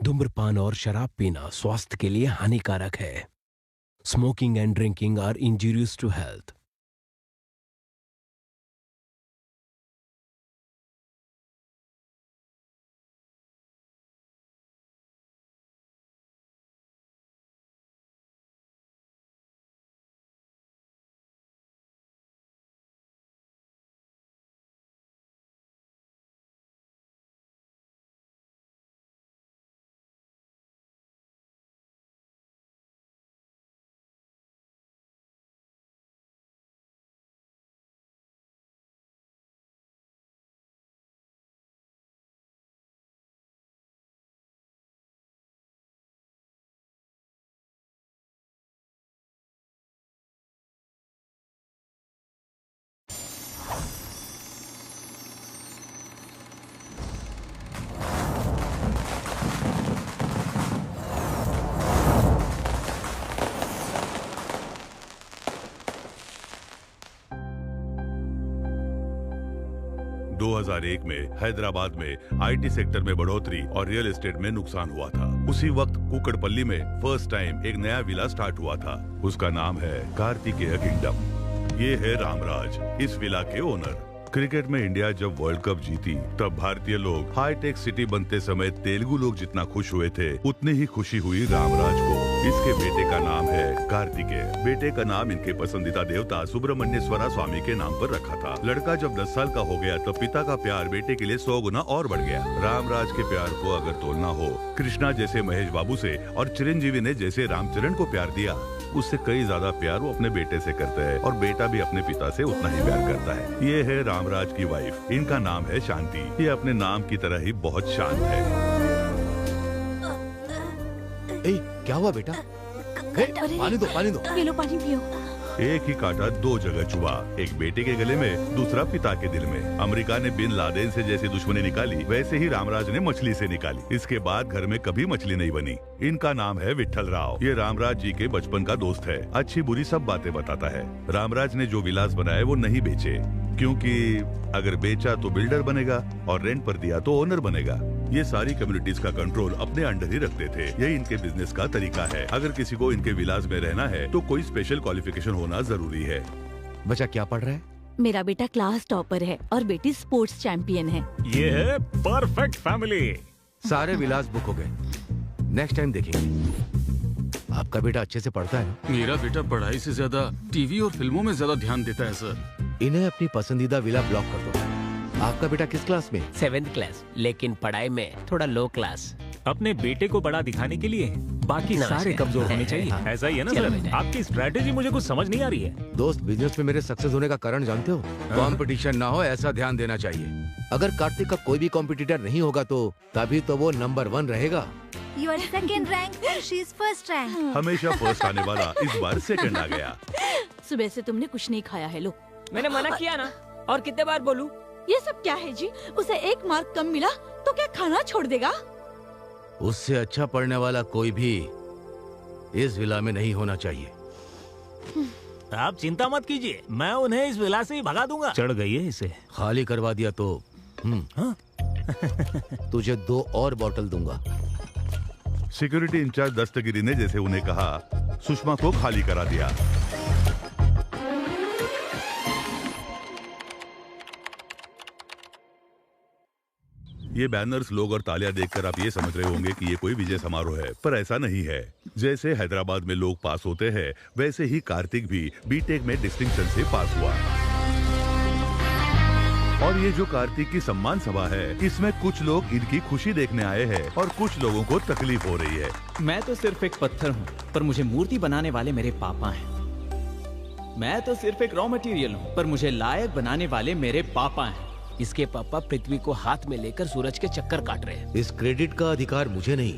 धूम्रपान और शराब पीना स्वास्थ्य के लिए हानिकारक है। Smoking and drinking are injurious to health. में हैदराबाद में आईटी सेक्टर में बढ़ोतरी और रियल एस्टेट में नुकसान हुआ था। उसी वक्त कुकड़पल्ली में फर्स्ट टाइम एक नया विला स्टार्ट हुआ था। उसका नाम है कार्तिकेय किंगडम। ये है रामराज, इस विला के ओनर। क्रिकेट में इंडिया जब वर्ल्ड कप जीती तब भारतीय लोग हाईटेक सिटी बनते समय तेलुगु लोग जितना खुश हुए थे उतनी ही खुशी हुई रामराज को। इसके बेटे का नाम है कार्तिकेय। बेटे का नाम इनके पसंदीदा देवता सुब्रमण्येश्वरा स्वामी के नाम पर रखा था। लड़का जब 10 साल का हो गया तब पिता का प्यार बेटे के लिए 100 गुना और बढ़ गया। रामराज के प्यार को अगर तोलना हो, कृष्णा जैसे महेश बाबू से और चिरंजीवी ने जैसे रामचरण को प्यार दिया, उससे कई ज्यादा प्यार वो अपने बेटे से करते हैं और बेटा भी अपने पिता से उतना ही प्यार करता है। ये है रामराज की वाइफ, इनका नाम है शांति। ये अपने नाम की तरह ही बहुत शांत है। ए, क्या हुआ बेटा? पानी दो, पानी दो। पी लो, पानी पियो। एक ही कांटा दो जगह चुभा, एक बेटे के गले में, दूसरा पिता के दिल में। अमेरिका ने बिन लादेन से जैसी दुश्मनी निकाली, वैसे ही रामराज ने मछली से निकाली। इसके बाद घर में कभी मछली नहीं बनी। इनका नाम है विट्ठल राव। ये रामराज जी के बचपन का दोस्त है, अच्छी बुरी सब बातें बताता है। रामराज ने जो विलास बनाए वो नहीं बेचे, क्योंकि अगर बेचा तो बिल्डर बनेगा और रेंट पर दिया तो ओनर बनेगा। ये सारी कम्युनिटीज का कंट्रोल अपने अंडर ही रखते थे। यही इनके बिजनेस का तरीका है। अगर किसी को इनके विलास में रहना है तो कोई स्पेशल क्वालिफिकेशन होना जरूरी है। बच्चा क्या पढ़ रहा है? मेरा बेटा क्लास टॉपर है और बेटी स्पोर्ट्स चैंपियन है। ये है परफेक्ट फैमिली। सारे विलास बुक हो गए, नेक्स्ट टाइम देखेंगे। आपका बेटा अच्छे से पढ़ता है? मेरा बेटा पढ़ाई से ज्यादा टीवी और फिल्मों में ज्यादा ध्यान देता है सर। इन्हें अपनी पसंदीदा विला ब्लॉक कर दो। आपका बेटा किस क्लास में? 7th क्लास, लेकिन पढ़ाई में थोड़ा लो क्लास। अपने बेटे को बड़ा दिखाने के लिए बाकी सारे कमजोर होने चाहिए। ऐसा ही है ना सर? आपकी स्ट्रैटेजी मुझे कुछ समझ नहीं आ रही है। दोस्त, बिजनेस में मेरे सक्सेस होने का कारण जानते हो? कंपटीशन ना हो, ऐसा ध्यान देना चाहिए। अगर कार्तिक का कोई भी कॉम्पिटिटर नहीं होगा तो तभी तो वो नंबर 1 रहेगा। You are second rank, she is first rank. हमेशा फर्स्ट आने वाला इस बार सेकंड आ गया। सुबह से तुमने कुछ नहीं खाया है, लो। मैंने मना किया ना, और कितने बार बोलूं? ये सब क्या है जी? उसे 1 मार्क कम मिला तो क्या खाना छोड़ देगा? उससे अच्छा पढ़ने वाला कोई भी इस विला में नहीं होना चाहिए। आप चिंता मत कीजिए, मैं उन्हें इस विला से ही भगा दूंगा। चढ़ गई है इसे। खाली करवा दिया तो तुझे 2 और बोतल दूंगा। सिक्योरिटी इंचार्ज दस्तगिरी ने जैसे उन्हें कहा, सुषमा को खाली करा दिया। ये बैनर्स, लोग और तालियां देखकर आप ये समझ रहे होंगे कि ये कोई विजय समारोह है, पर ऐसा नहीं है। जैसे हैदराबाद में लोग पास होते हैं, वैसे ही कार्तिक भी बीटेक में डिस्टिंक्शन से पास हुआ। और ये जो कार्तिक की सम्मान सभा है, इसमें कुछ लोग इनकी खुशी देखने आए हैं और कुछ लोगों को तकलीफ हो रही है। मैं तो सिर्फ एक पत्थर हूँ, पर मुझे मूर्ति बनाने वाले मेरे पापा हैं। मैं तो सिर्फ एक रॉ मटेरियल हूँ, पर मुझे लायक बनाने वाले मेरे पापा हैं। इसके पापा पृथ्वी को हाथ में लेकर सूरज के चक्कर काट रहे हैं। इस क्रेडिट का अधिकार मुझे नहीं,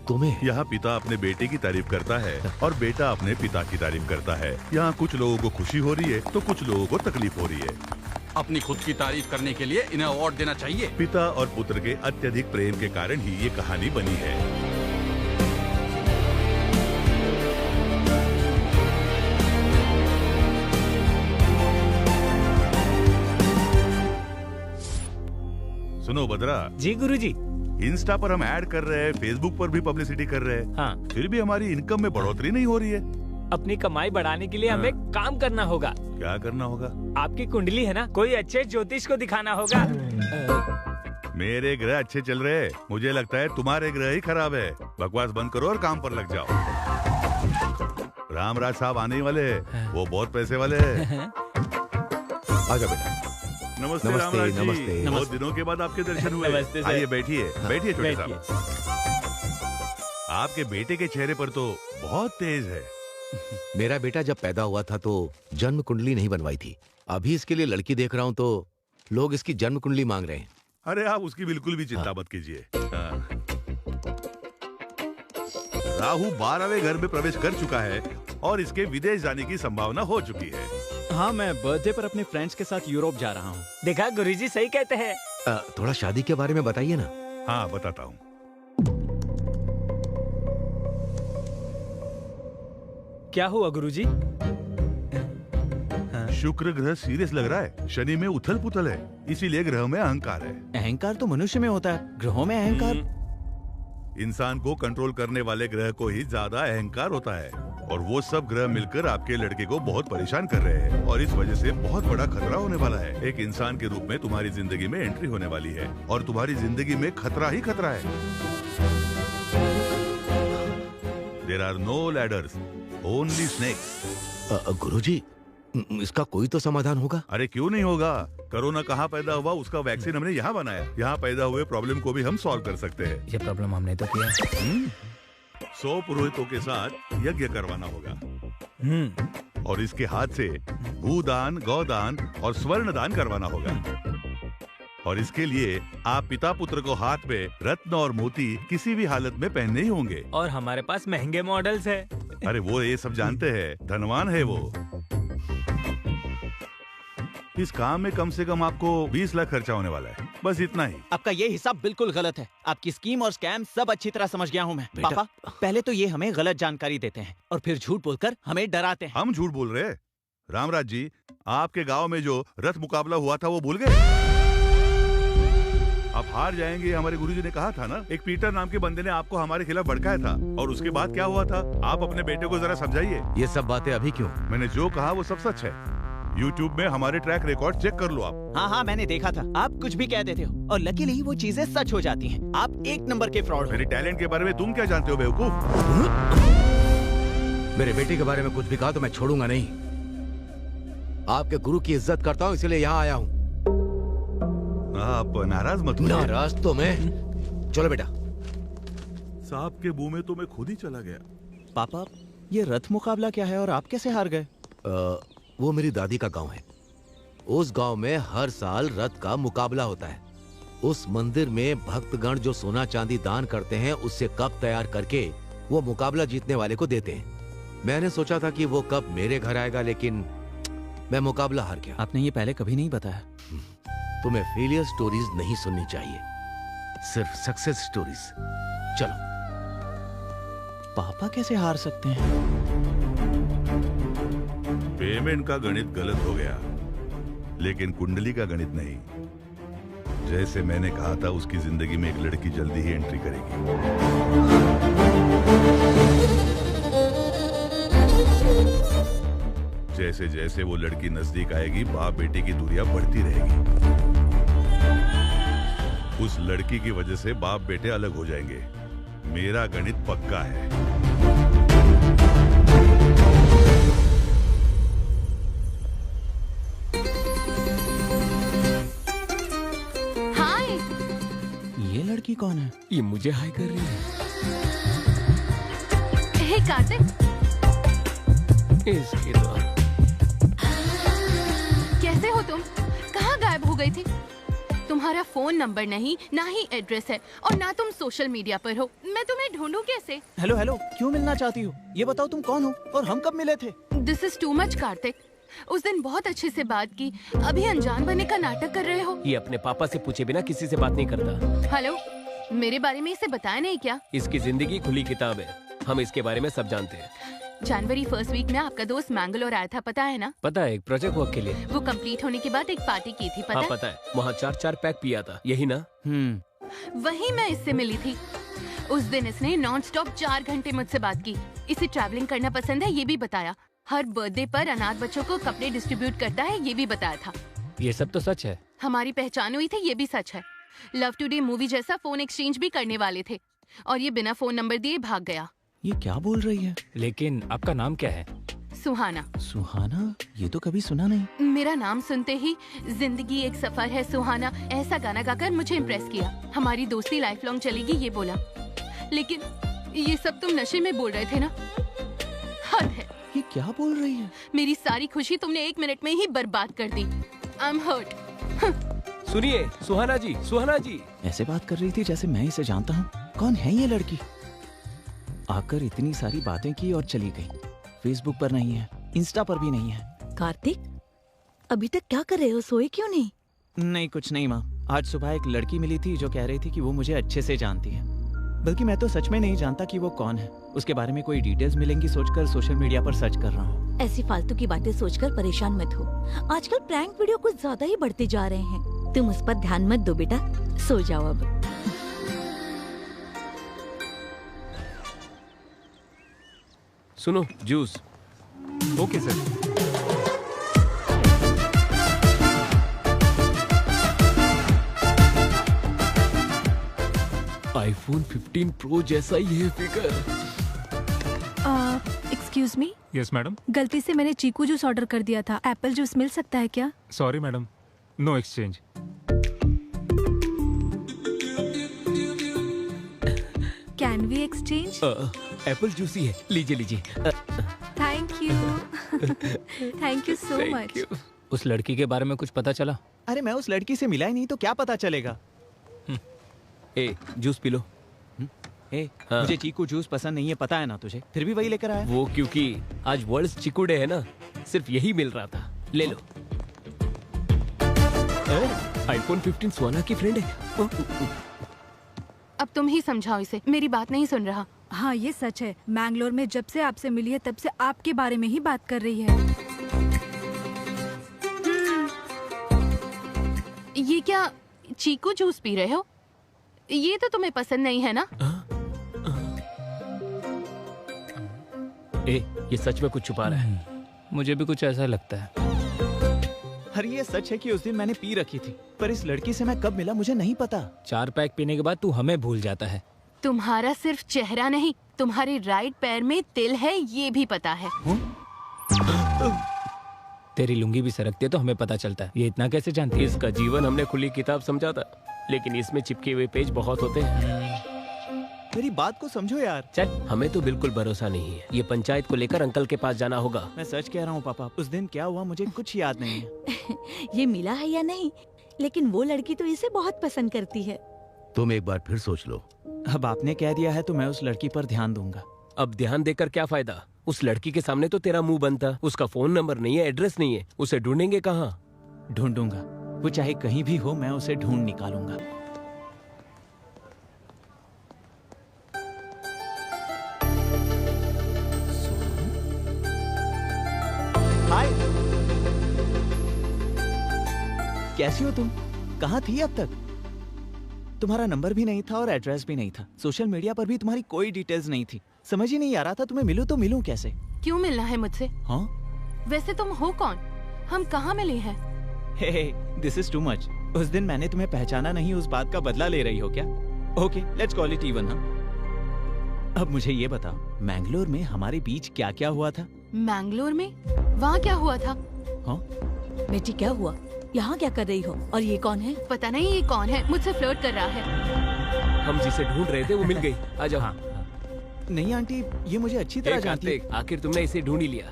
तुम्हें। यहाँ पिता अपने बेटे की तारीफ करता है और बेटा अपने पिता की तारीफ करता है। यहाँ कुछ लोगों को खुशी हो रही है तो कुछ लोगों को तकलीफ हो रही है। अपनी खुद की तारीफ करने के लिए इन्हें अवार्ड देना चाहिए। पिता और पुत्र के अत्यधिक प्रेम के कारण ही ये कहानी बनी है। सुनो बद्रा जी गुरुजी। इंस्टा पर हम ऐड कर रहे हैं, फेसबुक पर भी पब्लिसिटी कर रहे हैं, हाँ। फिर भी हमारी इनकम में बढ़ोतरी नहीं हो रही है। अपनी कमाई बढ़ाने के लिए हमें काम करना होगा। क्या करना होगा? आपकी कुंडली है ना, कोई अच्छे ज्योतिष को दिखाना होगा। मेरे ग्रह अच्छे चल रहे हैं, मुझे लगता है तुम्हारे ग्रह ही खराब है। बकवास बंद करो और काम पर लग जाओ। रामराज साहब आने ही वाले हैं, वो बहुत पैसे वाले हैं। आजा बेटा। नमस्ते नमस्ते, रामराज जी। नमस्ते। बहुत दिनों के बाद आपके दर्शन हुए। नमस्ते सर। आइए बैठिए, बैठिए छोटे बैठिए। साहब। आपके बेटे के चेहरे पर तो बहुत तेज है। मेरा बेटा जब पैदा हुआ था तो जन्म कुंडली नहीं बनवाई थी। अभी इसके लिए लड़की देख रहा हूँ तो लोग इसकी जन्म कुंडली मांग रहे हैं। अरे आप उसकी बिल्कुल भी चिंता मत कीजिए। हाँ। राहु 12वें घर में प्रवेश कर चुका है और इसके विदेश जाने की संभावना हो चुकी है। हाँ, मैं बर्थडे पर अपने फ्रेंड्स के साथ यूरोप जा रहा हूँ। देखा, गुरुजी सही कहते हैं। थोड़ा शादी के बारे में बताइए ना। हाँ बताता हूँ। क्या हुआ गुरुजी? शुक्र ग्रह सीरियस लग रहा है, शनि में उथल पुथल है, इसीलिए ग्रह में अहंकार है। अहंकार तो मनुष्य में होता है, ग्रहों में अहंकार। इंसान को कंट्रोल करने वाले ग्रह को ही ज्यादा अहंकार होता है और वो सब ग्रह मिलकर आपके लड़के को बहुत परेशान कर रहे हैं और इस वजह से बहुत बड़ा खतरा होने वाला है। एक इंसान के रूप में तुम्हारी जिंदगी में एंट्री होने वाली है और तुम्हारी जिंदगी में खतरा ही खतरा है। There are no ladders, only snakes. गुरुजी, इसका कोई तो समाधान होगा? अरे क्यों नहीं होगा? कोरोना कहाँ पैदा हुआ, उसका वैक्सीन हमने यहाँ बनाया। यहाँ पैदा हुए प्रॉब्लम को भी हम सॉल्व कर सकते हैं। ये प्रॉब्लम हमने तो किया। 100 पुरोहितों के साथ यज्ञ करवाना होगा और इसके हाथ से भूदान, गौदान और स्वर्ण दान करवाना होगा। और इसके लिए आप पिता पुत्र को हाथ में रत्न और मोती किसी भी हालत में पहनने ही होंगे। और हमारे पास महंगे मॉडल्स है। अरे वो ये सब जानते हैं, धनवान है वो। इस काम में कम से कम आपको 20 लाख खर्चा होने वाला है, बस इतना ही। आपका ये हिसाब बिल्कुल गलत है। आपकी स्कीम और स्कैम सब अच्छी तरह समझ गया हूँ मैं। बेटा। पापा, पहले तो ये हमें गलत जानकारी देते हैं और फिर झूठ बोलकर हमें डराते हैं। हम झूठ बोल रहे हैं? रामराज जी, आपके गांव में जो रथ मुकाबला हुआ था वो भूल गए? आप हार जाएंगे, हमारे गुरुजी ने कहा था ना। एक पीटर नाम के बंदे ने आपको हमारे खिलाफ भड़काया था और उसके बाद क्या हुआ था? आप अपने बेटे को जरा समझाइए। ये सब बातें अभी क्यों? मैंने जो कहा वो सब सच है। YouTube में हमारे ट्रैक रिकॉर्ड चेक कर लो आप। हाँ, मैंने देखा था। आप कुछ भी कह देते हो और लकीली वो चीजें सच हो जाती हैं। आप एक नंबर के फ्रॉड हो। मेरे टैलेंट के बारे में तुम क्या जानते हो बेवकूफ? मेरे बेटे के बारे में कुछ भी कहा तो मैं छोड़ूंगा नहीं। आपके गुरु की इज्जत करता हूँ, इसलिए यहाँ आया हूँ। आप नाराज मत होइए। नाराज तो मैं। चलो बेटा। सांप के मुंह में तो मैं खुद ही चला गया। पापा, ये रथ मुकाबला क्या है और आप कैसे हार गए? वो मेरी दादी का गांव है। उस गांव में हर साल रथ का मुकाबला होता है। उस मंदिर में भक्तगण जो सोना चांदी दान करते हैं उससे कप तैयार करके वो मुकाबला जीतने वाले को देते हैं। मैंने सोचा था कि वो कप मेरे घर आएगा, लेकिन मैं मुकाबला हार गया। आपने ये पहले कभी नहीं बताया। तुम्हें फेलियर स्टोरीज नहीं सुननी चाहिए, सिर्फ सक्सेस स्टोरीज। चलो। पापा कैसे हार सकते हैं? पेमेंट का गणित गलत हो गया, लेकिन कुंडली का गणित नहीं। जैसे मैंने कहा था, उसकी जिंदगी में एक लड़की जल्दी ही एंट्री करेगी। जैसे जैसे वो लड़की नजदीक आएगी, बाप बेटे की दूरियां बढ़ती रहेगी। उस लड़की की वजह से बाप बेटे अलग हो जाएंगे। मेरा गणित पक्का है। हाय। ये लड़की कौन है? ये मुझे हाय कर रही है। हे कार्तिक, इसकी तो कैसे हो तुम? कहाँ गायब हो गई थी? तुम्हारा फोन नंबर नहीं, ना ही एड्रेस है और ना तुम सोशल मीडिया पर हो। मैं तुम्हें ढूंढूं कैसे? हेलो, क्यों मिलना चाहती हो? ये बताओ तुम कौन हो और हम कब मिले थे? This is too much Kartik. उस दिन बहुत अच्छे से बात की, अभी अनजान बनने का नाटक कर रहे हो। ये अपने पापा से पूछे बिना किसी से बात नहीं करता। हेलो, मेरे बारे में इसे बताया नहीं क्या? इसकी जिंदगी खुली किताब है, हम इसके बारे में सब जानते हैं। जनवरी फर्स्ट वीक में आपका दोस्त मैंगलोर आया था, पता है ना? पता है, एक प्रोजेक्ट वर्क के लिए। वो कंप्लीट होने के बाद एक पार्टी की थी, पता हाँ है? पता है, वहाँ 4 पैक पिया था, यही ना? वही मैं इससे मिली थी। उस दिन इसने नॉन स्टॉप 4 घंटे मुझसे बात की। इसे ट्रैवलिंग करना पसंद है, ये भी बताया। हर बर्थडे पर अनाथ बच्चों को कपड़े डिस्ट्रीब्यूट करता है, ये भी बताया था। ये सब तो सच है। हमारी पहचान हुई थी, ये भी सच है। लव टुडे मूवी जैसा फोन एक्सचेंज भी करने वाले थे और ये बिना फोन नंबर दिए भाग गया। ये क्या बोल रही है? लेकिन आपका नाम क्या है? सुहाना। सुहाना? ये तो कभी सुना नहीं। मेरा नाम सुनते ही जिंदगी एक सफर है सुहाना ऐसा गाना गाकर मुझे इम्प्रेस किया। हमारी दोस्ती लाइफ लॉन्ग चलेगी, ये बोला। लेकिन ये सब तुम नशे में बोल रहे थे ना? हद है। ये क्या बोल रही है? मेरी सारी खुशी तुमने 1 मिनट में ही बर्बाद कर दी। I am hurt. सुनिए सुहाना जी, सुहाना जी। ऐसे बात कर रही थी जैसे मैं इसे जानता हूँ। कौन है ये लड़की? आकर इतनी सारी बातें की और चली गई। फेसबुक पर नहीं है, इंस्टा पर भी नहीं है। कार्तिक, अभी तक क्या कर रहे हो? सोए क्यों नहीं? नहीं, कुछ नहीं माँ। आज सुबह एक लड़की मिली थी जो कह रही थी कि वो मुझे अच्छे से जानती है। बल्कि मैं तो सच में नहीं जानता कि वो कौन है। उसके बारे में कोई डिटेल्स मिलेंगी सोचकर सोशल मीडिया पर सर्च कर रहा हूँ। ऐसी फालतू की बातें सोचकर परेशान मत हो। आजकल प्रैंक वीडियो कुछ ज्यादा ही बढ़ते जा रहे हैं। तुम उस पर ध्यान मत दो बेटा, सो जाओ अब। सुनो, juice. Okay sir. IPhone 15 pro जैसा ही है figure. Excuse me, yes madam. गलती से मैंने चीकू जूस ऑर्डर कर दिया था। एप्पल जूस मिल सकता है क्या? Sorry madam, no exchange. Can we exchange? Apple juice ही है, लीजिए लीजिए। Thank you. Thank you so much. उस लड़की के बारे में कुछ पता चला? अरे मैं उस लड़की से मिला ही नहीं तो क्या पता चलेगा। ए, जूस पी लो। हाँ। मुझे चीकू जूस पसंद नहीं है, पता है ना तुझे, फिर भी वही लेकर आया। वो क्योंकि आज वर्ल्ड चीकू डे है ना, सिर्फ यही मिल रहा था। ले लो। आईफोन 15 सुहाना की फ्रेंड है। अब तुम ही समझाओ इसे, मेरी बात नहीं सुन रहा। हाँ ये सच है, मैंगलोर में जब से आपसे मिली है तब से आपके बारे में ही बात कर रही है। ये क्या चीकू जूस पी रहे हो? ये तो तुम्हें पसंद नहीं है ना? ए, ये सच में कुछ छुपा रहा है। मुझे भी कुछ ऐसा लगता है। अरे ये सच है कि उस दिन मैंने पी रखी थी, पर इस लड़की से मैं कब मिला मुझे नहीं पता। 4 पैक पीने के बाद तू हमें भूल जाता है। तुम्हारा सिर्फ चेहरा नहीं, तुम्हारे राइट पैर में तिल है, ये भी पता है। तेरी लुंगी भी सरकती है तो हमें पता चलता है। ये इतना कैसे जानती है? इसका जीवन हमने खुली किताब समझा था, लेकिन इसमें चिपके हुए पेज बहुत होते हैं। मेरी बात को समझो यार। चल, हमें तो बिल्कुल भरोसा नहीं है। ये पंचायत को लेकर अंकल के पास जाना होगा। मैं सच कह रहा हूँ पापा, उस दिन क्या हुआ मुझे कुछ याद नहीं है। ये मिला है या नहीं, लेकिन वो लड़की तो इसे बहुत पसंद करती है। तुम एक बार फिर सोच लो। अब आपने कह दिया है तो मैं उस लड़की पर ध्यान दूंगा। अब ध्यान देकर क्या फायदा? उस लड़की के सामने तो तेरा मुंह बनता। उसका फोन नंबर नहीं है, एड्रेस नहीं है, उसे ढूंढेंगे कहाँ? ढूंढूंगा, वो चाहे कहीं भी हो, मैं उसे ढूंढ निकालूंगा। हाय, कैसी हो तुम? कहाँ थी अब तक? तुम्हारा नंबर भी नहीं था और एड्रेस भी नहीं था। सोशल मीडिया पर भी तुम्हारी कोई डिटेल्स नहीं थी। समझ ही नहीं आ रहा था तुम्हें मिलूं तो मिलूं कैसे। क्यों मिलना है मुझसे? हाँ? वैसे तुम हो कौन? हम कहाँ मिले हैं? हे, दिस इज टू मच। उस दिन मैंने तुम्हें पहचाना नहीं, उस बात का बदला ले रही हो क्या? Okay, let's call it even. अब मुझे ये बताओ, मैंगलोर में हमारे बीच क्या क्या हुआ था? मैंगलोर में? वहाँ क्या हुआ था? हाँ? बेटी क्या हुआ? यहाँ क्या कर रही हो? और ये कौन है? पता नहीं ये कौन है, मुझसे फ्लर्ट कर रहा है। हम जिसे ढूंढ रहे थे वो मिल गई। आ जाओ। हाँ। नहीं आंटी, ये मुझे अच्छी तरह जानती है। आखिर तुमने इसे ढूंढ ही लिया।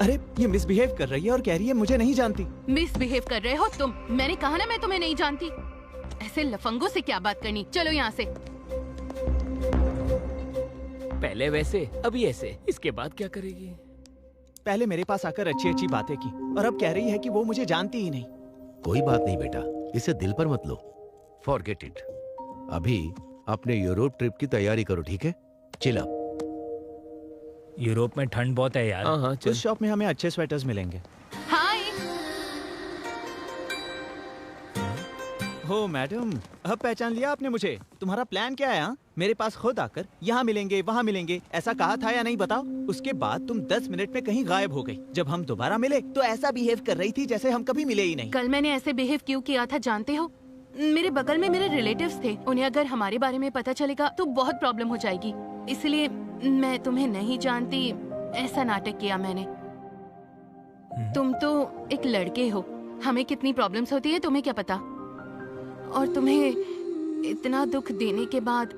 अरे ये मिसबिहेव कर रही है और कह रही है मुझे नहीं जानती। मिसबिहेव कर रहे हो तुम? मैंने कहा ना मैं तुम्हें नहीं जानती। ऐसे लफंगों से क्या बात करनी, चलो यहाँ से। पहले वैसे, अभी ऐसे, इसके बाद क्या करेगी? पहले मेरे पास आकर अच्छी अच्छी बातें की और अब कह रही है कि वो मुझे जानती ही नहीं। कोई बात नहीं बेटा, इसे दिल पर मत लो। Forget it. अभी अपने यूरोप ट्रिप की तैयारी करो, ठीक है? Chill up. यूरोप में ठंड बहुत है यार। हाँ, चल। उस शॉप में हमें अच्छे स्वेटर्स मिलेंगे। हाय। हो मैडम, अब पहचान लिया आपने मुझे। तुम्हारा प्लान क्या है? मेरे पास खुद आकर यहाँ मिलेंगे वहाँ मिलेंगे ऐसा कहा था या नहीं बताओ? उसके बाद तुम 10 मिनट में कहीं गायब हो गई। जब हम दोबारा मिले तो ऐसा बिहेव कर रही थी जैसे हम कभी मिले ही नहीं। कल मैंने ऐसे बिहेव क्यों किया था जानते हो? मेरे बगल में मेरे रिलेटिव्स थे, उन्हें अगर हमारे बारे में पता चलेगा तो बहुत प्रॉब्लम हो जाएगी, इसलिए मैं तुम्हें नहीं जानती ऐसा नाटक किया मैंने। तुम तो एक लड़के हो, हमें कितनी प्रॉब्लम्स होती है तुम्हें क्या पता? और तुम्हें इतना दुख देने के बाद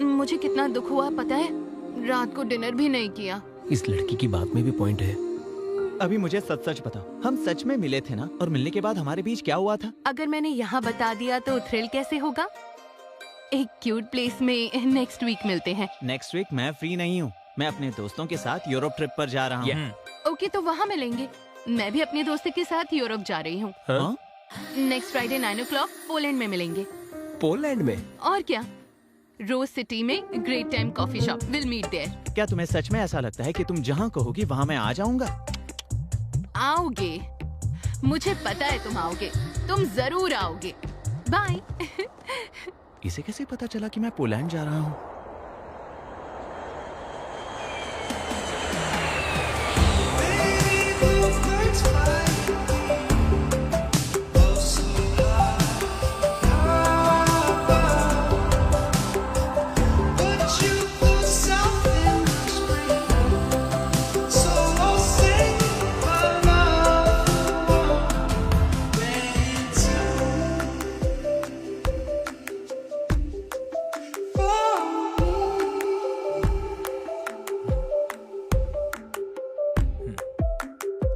मुझे कितना दुख हुआ पता है? रात को डिनर भी नहीं किया। इस लड़की की बात में भी पॉइंट है। अभी मुझे सच सच बताओ, हम सच में मिले थे ना? और मिलने के बाद हमारे बीच क्या हुआ था? अगर मैंने यहाँ बता दिया तो थ्रिल कैसे होगा? एक क्यूट प्लेस में नेक्स्ट वीक मिलते हैं। नेक्स्ट वीक मैं फ्री नहीं हूँ, मैं अपने दोस्तों के साथ यूरोप ट्रिप पर जा रहा हूँ। ओके तो वहाँ मिलेंगे। मैं भी अपने दोस्तों के साथ यूरोप जा रही हूँ। नेक्स्ट फ्राइडे 9 o'clock पोलैंड में मिलेंगे। पोलैंड में? और क्या, रोज सिटी में great time coffee shop, will meet there. क्या तुम्हें सच में ऐसा लगता है कि तुम जहाँ कहोगी वहाँ मैं आ जाऊँगा? आओगे, मुझे पता है तुम आओगे, तुम जरूर आओगे। बाय। इसे कैसे पता चला कि मैं पोलैंड जा रहा हूँ?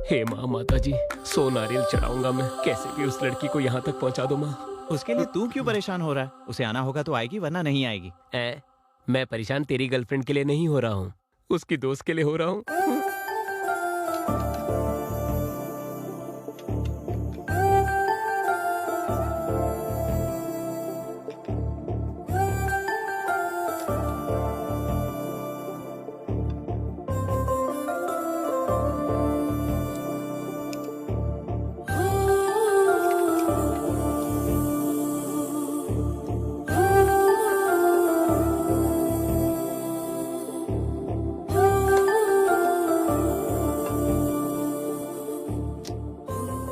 हे माँ, माता जी, 100 नारियल चढ़ाऊंगा मैं, कैसे भी उस लड़की को यहाँ तक पहुँचा दो माँ। उसके लिए तू क्यों परेशान हो रहा है? उसे आना होगा तो आएगी, वरना नहीं आएगी। मैं परेशान तेरी गर्लफ्रेंड के लिए नहीं हो रहा हूँ, उसकी दोस्त के लिए हो रहा हूँ।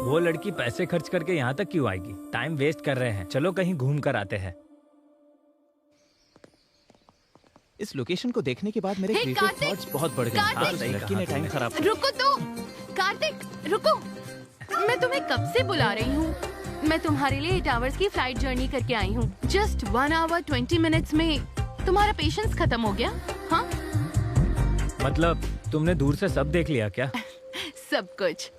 वो लड़की पैसे खर्च करके यहाँ तक क्यों आएगी? टाइम वेस्ट कर रहे हैं, चलो कहीं घूम कर आते हैं। इस लोकेशन को देखने के बाद मेरे क्रिएटिव थॉट्स बहुत बढ़ गए। कार्तिक! उस लड़की ने टाइम खराब किया। रुको तो, कार्तिक रुको, मैं तुम्हें कब से बुला रही हूँ। मैं तुम्हारे लिए 8 hours की फ्लाइट जर्नी करके आई हूँ। जस्ट 1 hour 20 minutes में तुम्हारा पेशेंस खत्म हो गया? हाँ, मतलब तुमने दूर से सब देख लिया क्या? सब कुछ।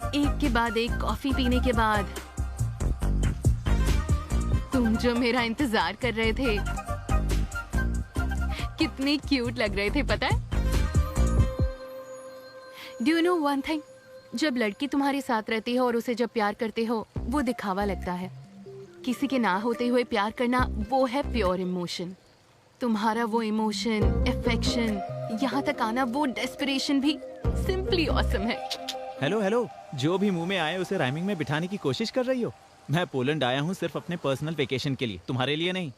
एक के बाद एक कॉफी पीने के बाद तुम जो मेरा इंतजार कर रहे थे, कितने क्यूट लग रहे थे पता है? Do you know one thing, जब लड़की तुम्हारे साथ रहती है और उसे जब प्यार करते हो वो दिखावा लगता है। किसी के ना होते हुए प्यार करना वो है प्योर इमोशन। तुम्हारा वो इमोशन, अफेक्शन, यहाँ तक आना, वो डेस्परेशन भी सिंपली ऑसम है। हेलो हेलो, जो भी मुंह में आए उसे राइमिंग में बिठाने की कोशिश कर रही हो। मैं पोलैंड आया हूँ सिर्फ अपने पर्सनल वेकेशन के लिए, तुम्हारे लिए नहीं।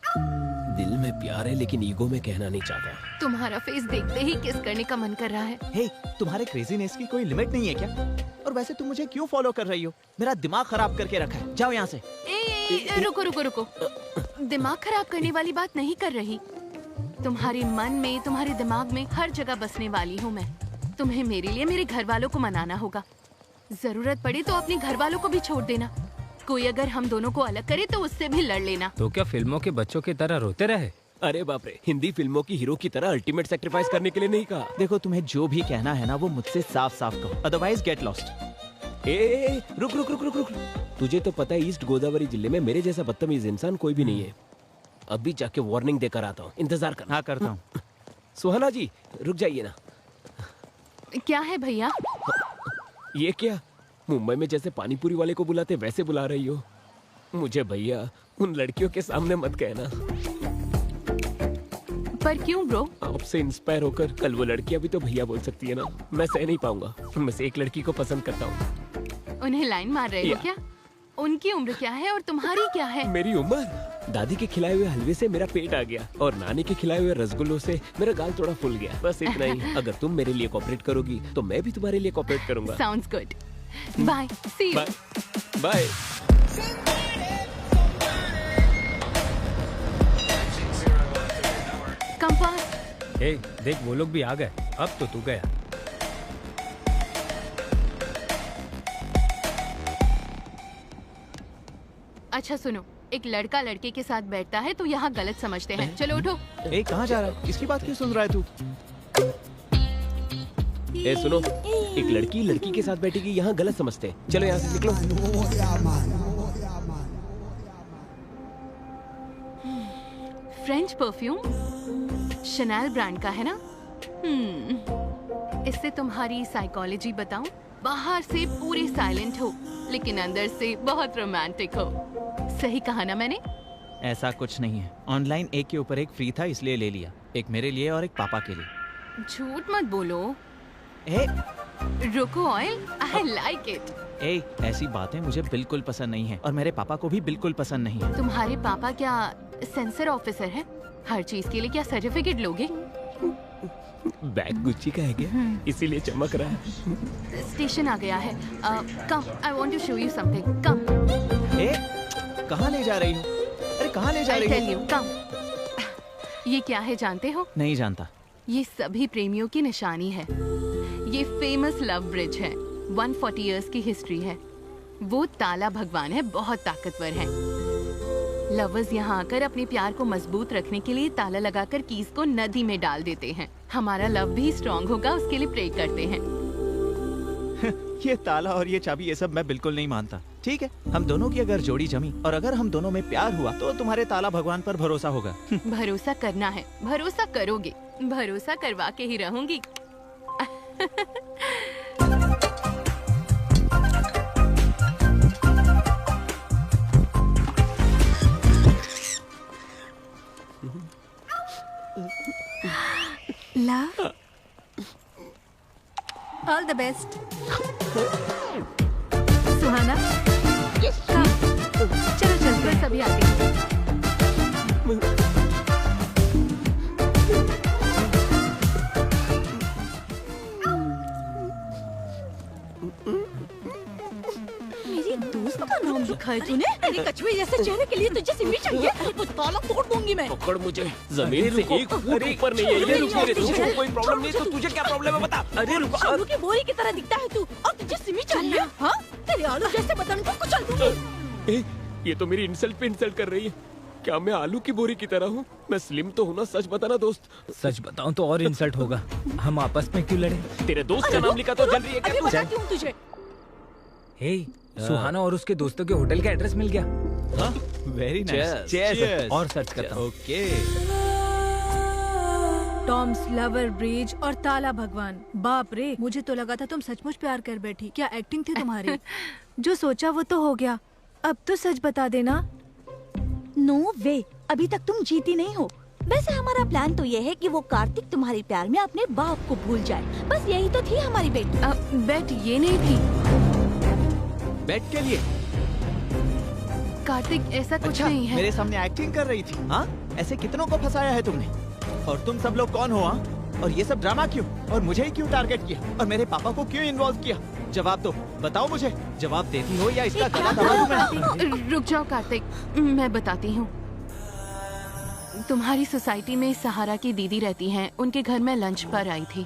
दिल में प्यार है लेकिन ईगो में कहना नहीं चाहता। तुम्हारा फेस देखते ही किस करने का मन कर रहा है। हे, तुम्हारे क्रेजीनेस की कोई लिमिट नहीं है क्या? और वैसे तुम मुझे क्यों फॉलो कर रही हो? मेरा दिमाग खराब करके रखा है, जाओ यहाँ से। रुको रुको रुको, दिमाग खराब करने वाली बात नहीं कर रही। तुम्हारे मन में, तुम्हारे दिमाग में हर जगह बसने वाली हूँ मैं। तुम्हें मेरे लिए मेरे घर वालों को मनाना होगा। जरूरत पड़े तो अपने घर वालों को भी छोड़ देना। कोई अगर हम दोनों को अलग करे तो उससे भी लड़ लेना। तो क्या फिल्मों के बच्चों की तरह रोते रहे? अरे बाप रे, हिंदी फिल्मों की हीरो की तरह अल्टीमेट सैक्रिफाइस करने के लिए नहीं कहा। देखो, तुम्हें जो भी कहना है ना वो मुझसे साफ साफ कहो, अदरवाइज गेट लॉस्ट। रुक रुक रुक रुक रुक। तुझे तो पता है ईस्ट गोदावरी जिले में मेरे जैसा बदतमीज इंसान कोई भी नहीं है। अभी जाके वार्निंग देकर आता हूँ, इंतजार करना। हाँ, करता हूँ। सुहाना जी रुक जाइए ना। क्या है भैया? ये क्या, मुंबई में जैसे पानीपुरी वाले को बुलाते वैसे बुला रही हो मुझे? भैया, उन लड़कियों के सामने मत कहना। पर क्यों ब्रो? आपसे इंस्पायर होकर कल वो लड़कियां भी तो भैया बोल सकती है ना। मैं सह नहीं पाऊंगा। उनमें से एक लड़की को पसंद करता हूँ। उन्हें लाइन मार रहे हो या। क्या? उनकी उम्र क्या है और तुम्हारी क्या है? मेरी उम्र? दादी के खिलाए हुए हलवे से मेरा पेट आ गया और नानी के खिलाए हुए रसगुल्लों से मेरा गाल थोड़ा फूल गया, बस इतना ही। अगर तुम मेरे लिए कोऑपरेट करोगी तो मैं भी तुम्हारे लिए कोऑपरेट करूंगा। Sounds good. Bye. See you. Bye bye. Come fast. ए, देख वो लोग भी आ गए। अब तो तू गया। अच्छा सुनो, एक लड़का लड़के के साथ बैठता है तो यहाँ गलत समझते हैं। चलो उठो। ए, कहाँ जा रहा है? इसकी बात क्यों सुन रहा है तू? ए सुनो, एक लड़की लड़की के साथ बैठेगी यहाँ गलत समझते। चलो यहाँ से निकलो। फ्रेंच परफ्यूम शनैल ब्रांड का है ना? इससे तुम्हारी साइकोलॉजी बताऊं? बाहर से पूरे साइलेंट हो लेकिन अंदर से बहुत रोमांटिक हो। सही कहा ना मैंने? ऐसा कुछ नहीं है। ऑनलाइन एक के ऊपर एक फ्री था इसलिए ले लिया। एक मेरे लिए और एक पापा के लिए। झूठ मत बोलो। ए, रुको ऑयल, आई लाइक इट। ए, ऐसी बातें मुझे बिल्कुल पसंद नहीं है और मेरे पापा को भी बिल्कुल पसंद नहीं है। तुम्हारे पापा क्या सेंसर ऑफिसर है? हर चीज के लिए क्या सर्टिफिकेट लोगे? बैग गुच्ची का है क्या? इसीलिए चमक रहा है। स्टेशन आ गया है। Come, I want to show you something. Come. ए, कहाँ ले जा रही हो? अरे कहाँ ले जा आई रही टेल हो? यू, कम। ये क्या है जानते हो? नहीं जानता। ये सभी प्रेमियों की निशानी है। ये फेमस लव ब्रिज है। 140 इयर्स की हिस्ट्री है। वो ताला भगवान है, बहुत ताकतवर है। लवर्स यहाँ आकर अपने प्यार को मजबूत रखने के लिए ताला लगाकर कीज को नदी में डाल देते हैं। हमारा लव भी स्ट्रॉन्ग होगा उसके लिए प्रे करते हैं। ये ताला और ये चाबी ये सब मैं बिल्कुल नहीं मानता। ठीक है, हम दोनों की अगर जोड़ी जमी और अगर हम दोनों में प्यार हुआ तो तुम्हारे ताला भगवान पर भरोसा होगा। भरोसा करना है, भरोसा करोगे, भरोसा करवा के ही रहूंगी। Love, all the best. Suhana, चलो चलते हैं। सभी आते हैं। मेरी दोस्त का नाम लिखा है तूने? तेरे कछुए जैसे चेहरे के लिए तुझे सिमी चाहिए? वो ताला तोड़ दूंगी मैं। पकड़ मुझे, जमीन से एक फुट ऊपर नहीं है। ये रुक मेरे, तुझे कोई प्रॉब्लम नहीं तो तुझे क्या प्रॉब्लम है बता। अरे रुक। आलू की बोरी की तरह दिखता है तू और तुझे सिमी चाहिए? हाँ, तेरे आलू जैसे बदन को कुचल दूंगी। ये तो मेरी इंसल्ट पे इंसल्ट कर रही है। क्या मैं आलू की बोरी की तरह हूँ? मैं स्लिम तो हूँ ना, सच बताना दोस्त। सच बताऊं तो और इंसल्ट होगा। हम आपस में क्यों लड़े? तेरे दोस्त का नाम लिखा तो जल रही है क्या अभी तू? बताती हूँ तुझे। हे, सुहाना और उसके दोस्तों के होटल का एड्रेस मिल गया। हाँ, वेरी नाइस। Cheers। और सर्च करता हूँ। ओके। टॉम्स लवर ब्रिज और ताला भगवान। बाप रे, मुझे तो लगा था तुम सचमुच प्यार कर बैठी। क्या एक्टिंग थी तुम्हारी? जो सोचा वो तो हो गया। अब तो सच बता देना। नो वे, अभी तक तुम जीती नहीं हो। वैसे हमारा प्लान तो ये है कि वो कार्तिक तुम्हारे प्यार में अपने बाप को भूल जाए। बस यही तो थी हमारी बेट। बेट ये नहीं थी। बेट के लिए? कार्तिक ऐसा कुछ अच्छा, नहीं है। मेरे सामने एक्टिंग कर रही थी। हाँ, ऐसे कितनों को फंसाया है तुमने? और तुम सब लोग कौन हो? हाँ, और ये सब ड्रामा क्यों? और मुझे ही क्यों टारगेट किया? और मेरे पापा को क्यों इन्वॉल्व किया? जवाब दो, बताओ मुझे। जवाब देती हो या इसका गला दबा दूं मैं? रुक जाओ कार्तिक, मैं बताती हूँ। तुम्हारी सोसाइटी में सहारा की दीदी रहती हैं। उनके घर में लंच पर आई थी।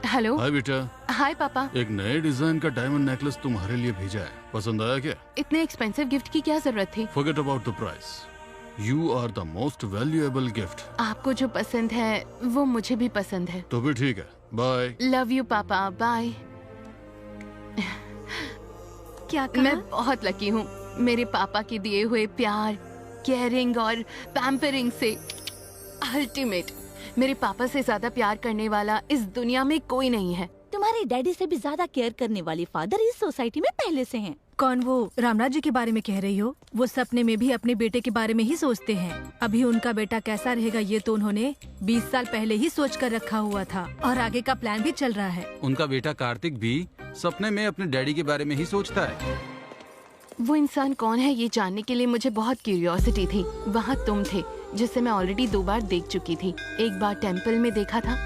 हेलो। हाय बेटा। हाय पापा। एक नए डिजाइन का डायमंड नेकलेस तुम्हारे लिए भेजा है। पसंद आया क्या? इतने एक्सपेंसिव गिफ्ट की क्या जरूरत थी? Forget about the price. You are the most valuable gift. आपको जो पसंद है वो मुझे भी पसंद है। तो भी ठीक है। बाय। लव यू पापा, बाय। क्या कहा? मैं बहुत लकी हूँ। मेरे पापा के दिए हुए प्यार, केयरिंग और पैम्परिंग से अल्टीमेट। मेरे पापा से ज्यादा प्यार करने वाला इस दुनिया में कोई नहीं है। तुम्हारे डैडी से भी ज्यादा केयर करने वाली फादर इस सोसाइटी में पहले से हैं। कौन वो रामराज जी के बारे में कह रही हो? वो सपने में भी अपने बेटे के बारे में ही सोचते हैं। अभी उनका बेटा कैसा रहेगा ये तो उन्होंने 20 साल पहले ही सोच कर रखा हुआ था और आगे का प्लान भी चल रहा है। उनका बेटा कार्तिक भी सपने में अपने डैडी के बारे में ही सोचता है। वो इंसान कौन है ये जानने के लिए मुझे बहुत क्यूरियोसिटी थी। वहाँ तुम थे जिसे मैं ऑलरेडी 2 बार देख चुकी थी। एक बार टेम्पल में देखा था।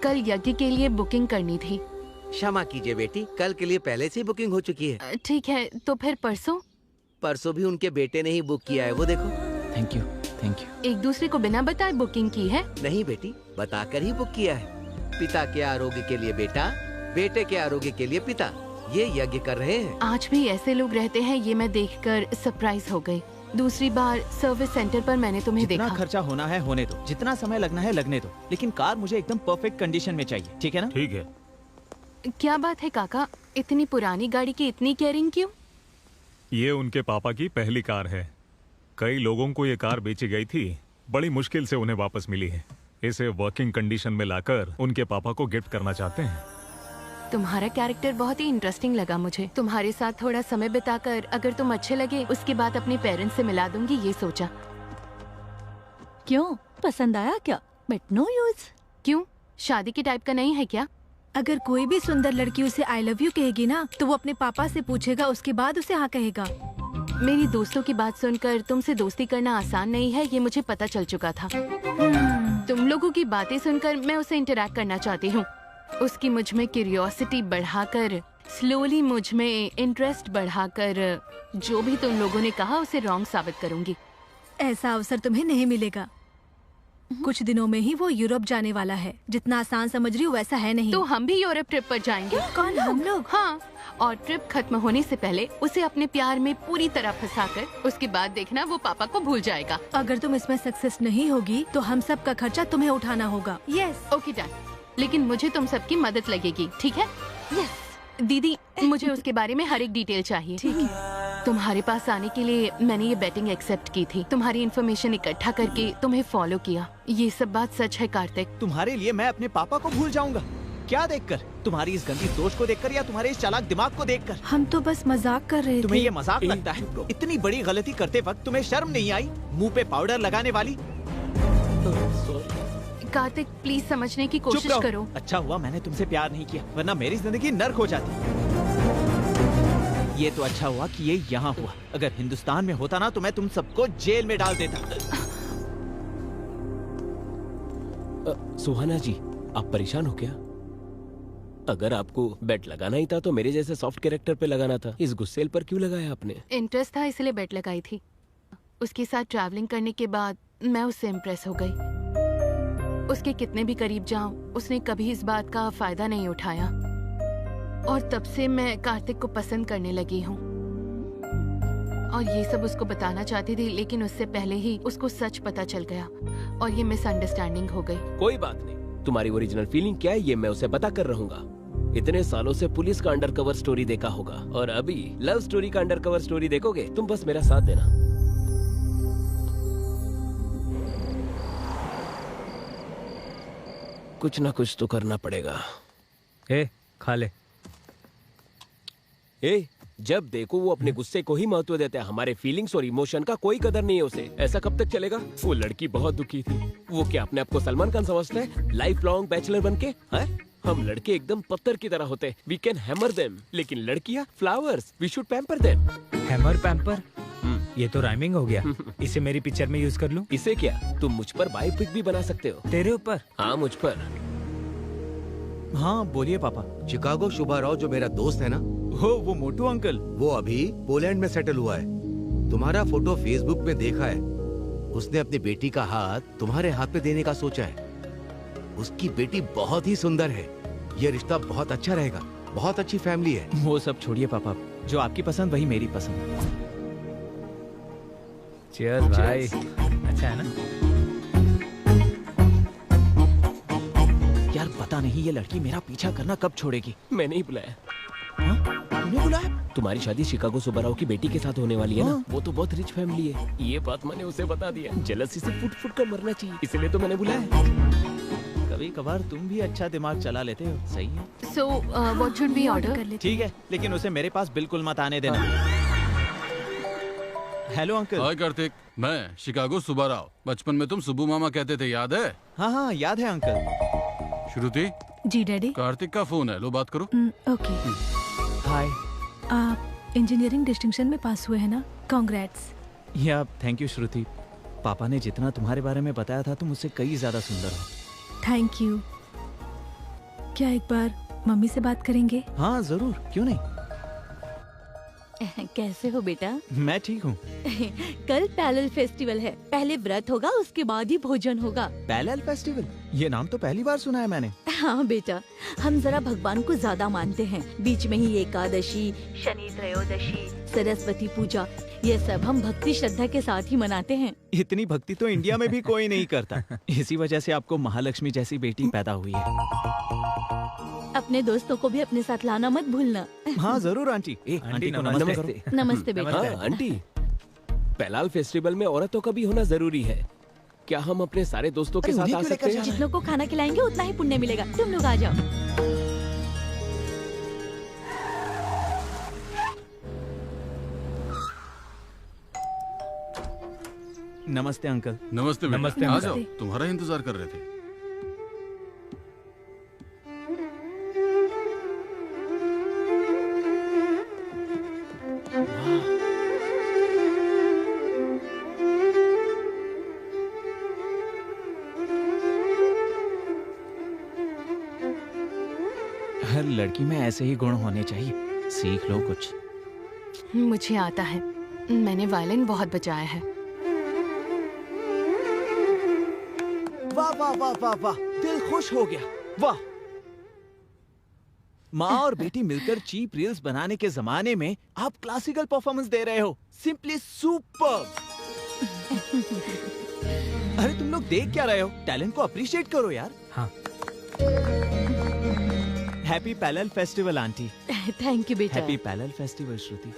कल यज्ञ के लिए बुकिंग करनी थी। क्षमा कीजिए बेटी, कल के लिए पहले से ही बुकिंग हो चुकी है। ठीक है, तो फिर परसों? परसों भी उनके बेटे ने ही बुक किया है, वो देखो। Thank you. एक दूसरे को बिना बताए बुकिंग की है? नहीं बेटी, बताकर ही बुक किया है। पिता के आरोग्य के लिए बेटा, बेटे के आरोग्य के लिए पिता, ये यज्ञ कर रहे हैं। आज भी ऐसे लोग रहते हैं, ये मैं देखकर सरप्राइज हो गई। दूसरी बार सर्विस सेंटर पर मैंने तुम्हें देखा। जितना खर्चा होना है होने दो, जितना समय लगना है लगने दो, लेकिन कार मुझे एकदम परफेक्ट कंडीशन में चाहिए, ठीक है ना? ठीक है। क्या बात है काका, इतनी पुरानी गाड़ी की इतनी केयरिंग क्यों? ये उनके पापा की पहली कार है। कई लोगों को ये कार बेची गई थी, बड़ी मुश्किल से उन्हें वापस मिली है। इसे वर्किंग कंडीशन में लाकर उनके पापा को गिफ्ट करना चाहते हैं। तुम्हारा कैरेक्टर बहुत ही इंटरेस्टिंग लगा मुझे। तुम्हारे साथ थोड़ा समय बिताकर अगर तुम अच्छे लगे उसके बाद अपने पेरेंट्स से मिला दूंगी, ये सोचा। क्यों, पसंद आया क्या? But no use. क्यों, शादी के टाइप का नहीं है क्या? अगर कोई भी सुंदर लड़की उसे आई लव यू कहेगी ना तो वो अपने पापा से पूछेगा, उसके बाद उसे हाँ कहेगा। मेरी दोस्तों की बात सुनकर तुमसे दोस्ती करना आसान नहीं है, ये मुझे पता चल चुका था। तुम लोगों की बातें सुनकर मैं उसे इंटरैक्ट करना चाहती हूँ। उसकी मुझ में क्यूरियोसिटी बढ़ाकर, स्लोली मुझ में इंटरेस्ट बढ़ाकर, जो भी तुम लोगों ने कहा उसे रॉन्ग साबित करूंगी। ऐसा अवसर तुम्हें नहीं मिलेगा। कुछ दिनों में ही वो यूरोप जाने वाला है। जितना आसान समझ रही हो वैसा है नहीं। तो हम भी यूरोप ट्रिप पर जाएंगे। कौन, हम लोग? हाँ, और ट्रिप खत्म होने से पहले उसे अपने प्यार में पूरी तरह फंसाकर उसके बाद देखना वो पापा को भूल जाएगा। अगर तुम इसमें सक्सेस नहीं होगी तो हम सब का खर्चा तुम्हें उठाना होगा। यस। ओके डन, लेकिन मुझे तुम सबकी मदद लगेगी, ठीक है? यस। दीदी, मुझे उसके बारे में हर एक डिटेल चाहिए। ठीक है। तुम्हारे पास आने के लिए मैंने ये बेटिंग एक्सेप्ट की थी। तुम्हारी इन्फॉर्मेशन इकट्ठा करके तुम्हें फॉलो किया। ये सब बात सच है कार्तिक? तुम्हारे लिए मैं अपने पापा को भूल जाऊंगा? क्या देखकर? तुम्हारी इस गंदी सोच को देखकर या तुम्हारे इस चालाक दिमाग को देखकर? हम तो बस मजाक कर रहे थे। तुम्हें ये मजाक लगता है? इतनी बड़ी गलती करते वक्त तुम्हें शर्म नहीं आई? मुंह पे पाउडर लगाने वाली। कार्तिक, प्लीज समझने की कोशिश करो। अच्छा हुआ मैंने तुमसे प्यार नहीं किया, वरना मेरी जिंदगी नर्क हो जाती। ये तो अच्छा हुआ कि ये यहाँ हुआ। अगर हिंदुस्तान में होता ना तो मैं तुम सबको जेल में डाल देता। सुहाना जी, आप परेशान हो क्या? अगर आपको बेट लगाना ही था तो मेरे जैसे सॉफ्ट कैरेक्टर पे लगाना था। इस गुस्सेल पर क्यों लगाया आपने? इंटरेस्ट था इसलिए बेट लगाई थी। उसके साथ ट्रैवलिंग करने के बाद मैं उससे इम्प्रेस हो गई। उसके कितने भी करीब जाऊं, उसने कभी इस बात का फायदा नहीं उठाया और तब से मैं कार्तिक को पसंद करने लगी हूँ। और ये सब उसको बताना चाहती थी, लेकिन उससे पहले ही उसको सच पता चल गया और ये मिसअंडरस्टैंडिंग हो गई। कोई बात नहीं, तुम्हारी ओरिजिनल फीलिंग क्या है ये मैं उसे पता कर रहूंगा। इतने सालों से पुलिस का अंडरकवर स्टोरी देखा होगा और अभी लव स्टोरी का अंडरकवर स्टोरी देखोगे। तुम बस मेरा साथ देना। कुछ ना कुछ तो करना पड़ेगा। खा ले। जब देखो वो अपने गुस्से को ही महत्व देता है, हमारे फीलिंग्स और इमोशन का कोई कदर नहीं है उसे। ऐसा कब तक चलेगा? वो लड़की बहुत दुखी थी। वो क्या अपने आप को सलमान खान समझता है? लाइफ लॉन्ग बैचलर बनके हैं? हम लड़के एकदम पत्थर की तरह होते हैं। वी कैन हैमर देम, लेकिन लड़कियां flowers, we should pamper them. Hammer pamper, ये तो राइमिंग हो गया। इसे मेरी पिक्चर में यूज कर लूं? इसे क्या, तुम मुझ पर बायोपिक भी बना सकते हो। तेरे ऊपर? हाँ, मुझ पर। हाँ बोलिए पापा। चिकागो शुभा राव जो मेरा दोस्त है ना, वो मोटू अंकल, वो अभी पोलैंड में सेटल हुआ है। तुम्हारा फोटो फेसबुक में देखा है। उसने अपनी बेटी का हाथ तुम्हारे हाथ पे देने का सोचा है। उसकी बेटी बहुत ही सुंदर है। ये रिश्ता बहुत अच्छा रहेगा। बहुत अच्छी फैमिली है। वो सब छोड़िए पापा, जो आपकी पसंद वही मेरी पसंद। चल भाई, अच्छा है ना? यार पता नहीं ये लड़की मेरा पीछा करना कब छोड़ेगी। मैंने ही बुलाया। तुमने बुलाया? तुम्हारी शादी शिकागो सुब्बाराव की बेटी के साथ होने वाली है ना? वो तो बहुत रिच फैमिली है। ये बात मैंने उसे बता दिया। जेलसी से फुट फुट कर मरना चाहिए, इसलिए तो मैंने बुलाया। कभी कभार तुम भी अच्छा दिमाग चला लेते हो, सही है। So what should we order? ठीक है, लेकिन उसे मेरे पास बिल्कुल मत आने देना। Hello uncle. हाय कार्तिक, मैं शिकागो सुबह राव। बचपन में तुम सुब्बू मामा कहते थे, याद है? हाँ हाँ याद है अंकल। श्रुति, जी डैडी। कार्तिक का फोन है, लो बात करो। ओके। हाय। आप इंजीनियरिंग डिस्टिंक्शन में पास हुए हैं ना? कांग्रेट्स। या थैंक यू श्रुति। पापा ने जितना तुम्हारे बारे में बताया था तुम उससे कई ज्यादा सुंदर हो। Thank you. क्या एक बार मम्मी से बात करेंगे? हाँ जरूर, क्यों नहीं। कैसे हो बेटा? मैं ठीक हूँ। कल पैरेलल फेस्टिवल है। पहले व्रत होगा, उसके बाद ही भोजन होगा। Parallel festival? ये नाम तो पहली बार सुना है मैंने। हाँ बेटा, हम जरा भगवान को ज्यादा मानते हैं। बीच में ही एकादशी, शनि त्रयोदशी, सरस्वती पूजा, ये सब हम भक्ति श्रद्धा के साथ ही मनाते हैं। इतनी भक्ति तो इंडिया में भी कोई नहीं करता। इसी वजह से आपको महालक्ष्मी जैसी बेटी पैदा हुई है। अपने दोस्तों को भी अपने साथ लाना मत भूलना। हाँ जरूर आंटी। आंटी को नमस्ते करो। नमस्ते बेटा। हाँ आंटी, पैलाल फेस्टिवल में औरतों का भी होना जरूरी है। क्या हम अपने सारे दोस्तों के साथ आ सकते हैं? जितनों को खाना खिलाएंगे उतना ही पुण्य मिलेगा। तुम लोग आ जाओ। नमस्ते अंकल। नमस्ते बेटा। नमस्ते आ अंकल। जाओ, तुम्हारा इंतजार कर रहे थे। हर लड़की में ऐसे ही गुण होने चाहिए, सीख लो कुछ। मुझे आता है, मैंने वायलिन बहुत बजाया है। वाह वाह वाह वाह वाह, दिल खुश हो गया। वाह, माँ और बेटी मिलकर चीप रील्स बनाने के जमाने में आप क्लासिकल परफॉर्मेंस दे रहे हो। Simply superb. अरे तुम लोग देख क्या रहे हो? टैलेंट को अप्रिशिएट करो यार। हाँ। Happy parallel festival aunty. Thank you बेटा। Happy parallel festival Shruti.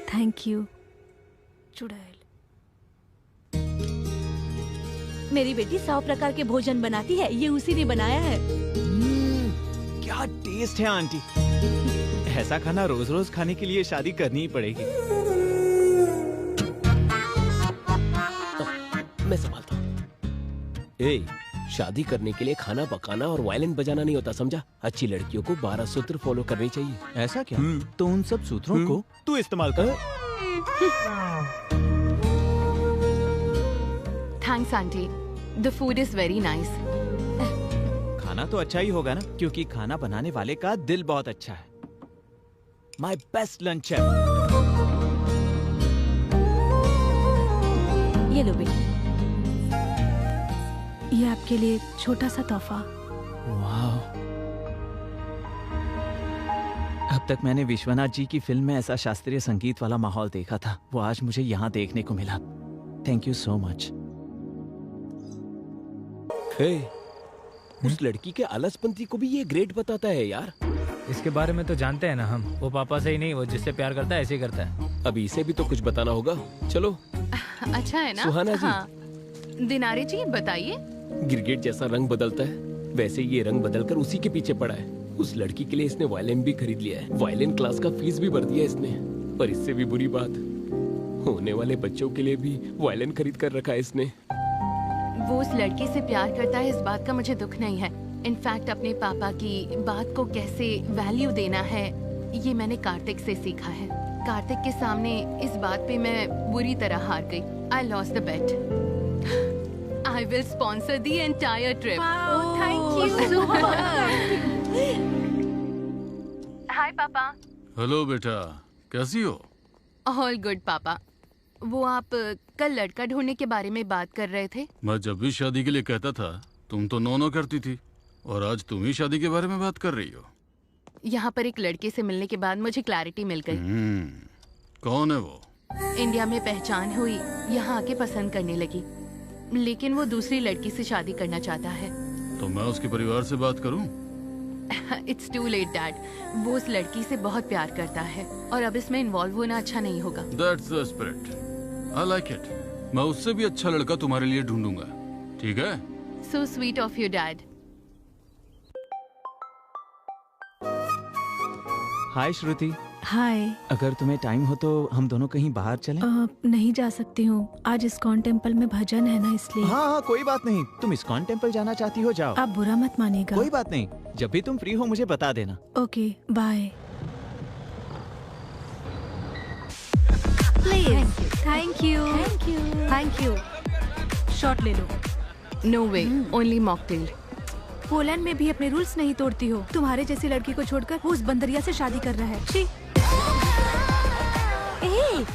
Thank you. चुड़ैल। मेरी बेटी 100 प्रकार के भोजन बनाती है, ये उसी ने बनाया है। क्या टेस्ट है आंटी। ऐसा खाना रोज रोज खाने के लिए शादी करनी ही पड़ेगी। मैं संभालता हूँ। ए, शादी करने के लिए खाना पकाना और वायलिन बजाना नहीं होता, समझा? अच्छी लड़कियों को 12 सूत्र फॉलो करनी चाहिए। ऐसा क्या? तो उन सब सूत्रों को तू इस्तेमाल कर। Thanks aunty, the food is very nice. खाना तो अच्छा ही होगा ना, क्योंकि खाना बनाने वाले का दिल बहुत अच्छा है। My best lunch chef. ये लो बेटी। ये आपके लिए छोटा सा तोहफा। वाह। अब तक मैंने विश्वनाथ जी की फिल्म में ऐसा शास्त्रीय संगीत वाला माहौल देखा था, वो आज मुझे यहाँ देखने को मिला। Thank you so much. उस लड़की के आलसपंती को भी ये ग्रेड बताता है यार। इसके बारे में तो जानते हैं ना हम। वो पापा से ही नहीं, वो जिससे प्यार करता है ऐसे ही करता है। अभी इसे भी तो कुछ बताना होगा। चलो। अच्छा है ना? सुहाना जी। हाँ। दिनारे जी बताइए। गिरगिट जैसा रंग बदलता है, वैसे ये रंग बदलकर उसी के पीछे पड़ा है। उस लड़की के लिए इसने वायलिन भी खरीद लिया है। वायलिन क्लास का फीस भी भर दिया इसने। पर इससे भी बुरी बात, होने वाले बच्चों के लिए भी वायलिन खरीद कर रखा है इसने। वो उस लड़के से प्यार करता है, इस बात का मुझे दुख नहीं है। इनफैक्ट अपने पापा की बात को कैसे वैल्यू देना है, ये मैंने कार्तिक से सीखा है। कार्तिक के सामने इस बात पे मैं बुरी तरह हार गई। I lost the bet. I will sponsor the entire trip. Thank you. Hi पापा। हेलो बेटा, कैसी हो? ऑल गुड पापा। वो आप कल लड़का ढूंढने के बारे में बात कर रहे थे। मैं जब भी शादी के लिए कहता था तुम तो नो करती थी, और आज तुम ही शादी के बारे में बात कर रही हो। यहाँ पर एक लड़के से मिलने के बाद मुझे क्लैरिटी मिल गई। कौन है वो? इंडिया में पहचान हुई, यहाँ आके पसंद करने लगी, लेकिन वो दूसरी लड़की से शादी करना चाहता है। तो मैं उसके परिवार से बात करूं? It's too late dad. वो उस लड़की से बहुत प्यार करता है और अब इसमें इन्वॉल्व होना अच्छा नहीं होगा। That's the spirit. I like it. मैं उससे भी अच्छा लड़का तुम्हारे लिए ढूंढूंगा, ठीक है? So sweet of you, Dad. हाय श्रुति, हाय। अगर तुम्हें टाइम हो तो हम दोनों कहीं बाहर चलें? नहीं जा सकती हूँ, आज इस्कॉन टेम्पल में भजन है ना, इसलिए। हाँ, कोई बात नहीं। तुम इस्कॉन टेम्पल जाना चाहती हो, जाओ। आप बुरा मत मानिएगा। कोई बात नहीं, जब भी तुम फ्री हो मुझे बता देना। Okay, bye. Please. Thank you. Thank you. Thank you. Shot ले लो। No way, only mocktail. Poland में भी अपने रूल्स नहीं तोड़ती हो। तुम्हारे जैसी लड़की को छोड़कर वो उस बंदरिया से शादी कर रहा है। छी। ए,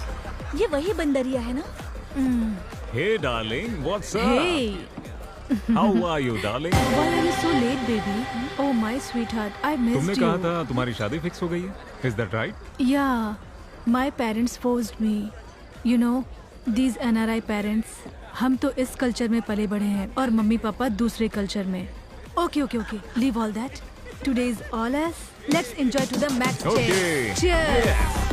ये वही बंदरिया है ना? Hey darling, what's up? Hey, How are you darling? why are you so late, baby? Oh my sweetheart, I missed तुमने you. कहा था तुम्हारी शादी फिक्स हो गई है? Is that right? Yeah, my parents forced me. You know, these NRI parents. हम तो इस कल्चर में पले बड़े हैं और मम्मी पापा दूसरे कल्चर में। Okay, okay, okay. Leave all that. Today is all us. Let's enjoy to the max. Okay. Cheers.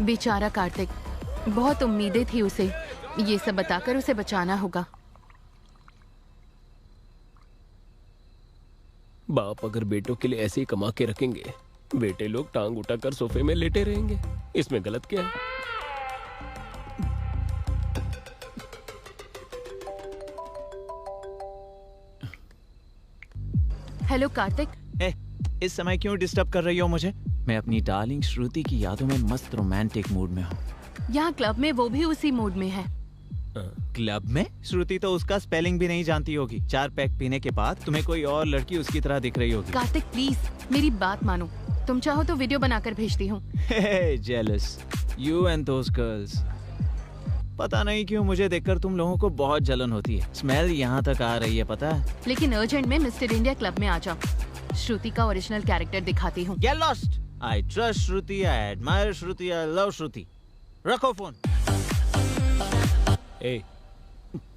बेचारा कार्तिक, बहुत उम्मीदें थी उसे। ये सब बताकर उसे बचाना होगा। बाप अगर बेटों के लिए ऐसे ही कमा के रखेंगे, बेटे लोग टांग उठाकर सोफे में लेटे रहेंगे। इसमें गलत क्या है? हेलो कार्तिक। इस समय क्यों डिस्टर्ब कर रही हो मुझे? मैं अपनी डार्लिंग श्रुति की यादों में मस्त रोमांटिक मूड में हूँ। यहाँ क्लब में वो भी उसी मूड में है। क्लब में? श्रुति तो उसका स्पेलिंग भी नहीं जानती होगी। 4 पैक पीने के बाद तुम्हें कोई और लड़की उसकी तरह दिख रही होगी। कार्तिक प्लीज मेरी बात मानो। तुम चाहो तो वीडियो बनाकर भेजती हूँ। Jealous you and those girls. पता नहीं क्यों मुझे देखकर तुम लोगों को बहुत जलन होती है। स्मेल यहाँ तक आ रही है, पता है? लेकिन अर्जेंट में मिस्टर इंडिया क्लब में आ जाओ। श्रुति का ओरिजिनल कैरेक्टर दिखाती हूँ। Get lost. I trust Shruti, I admire Shruti, I love श्रुति। रखो फोन। ए,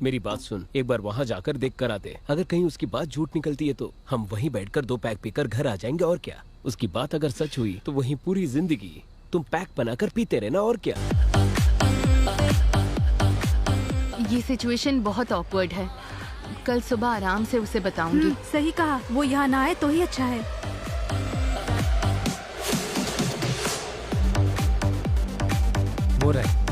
मेरी बात सुन, एक बार वहाँ जाकर देख कर आते। अगर कहीं उसकी बात झूठ निकलती है तो हम वहीं बैठकर 2 पैक पीकर घर आ जाएंगे, और क्या। उसकी बात अगर सच हुई तो वहीं पूरी जिंदगी तुम पैक बनाकर पीते रहना, और क्या। ये सिचुएशन बहुत ऑकवर्ड है। कल सुबह आराम से उसे बताऊंगी। सही कहा, वो यहाँ ना आए तो ही अच्छा है। वो रहे।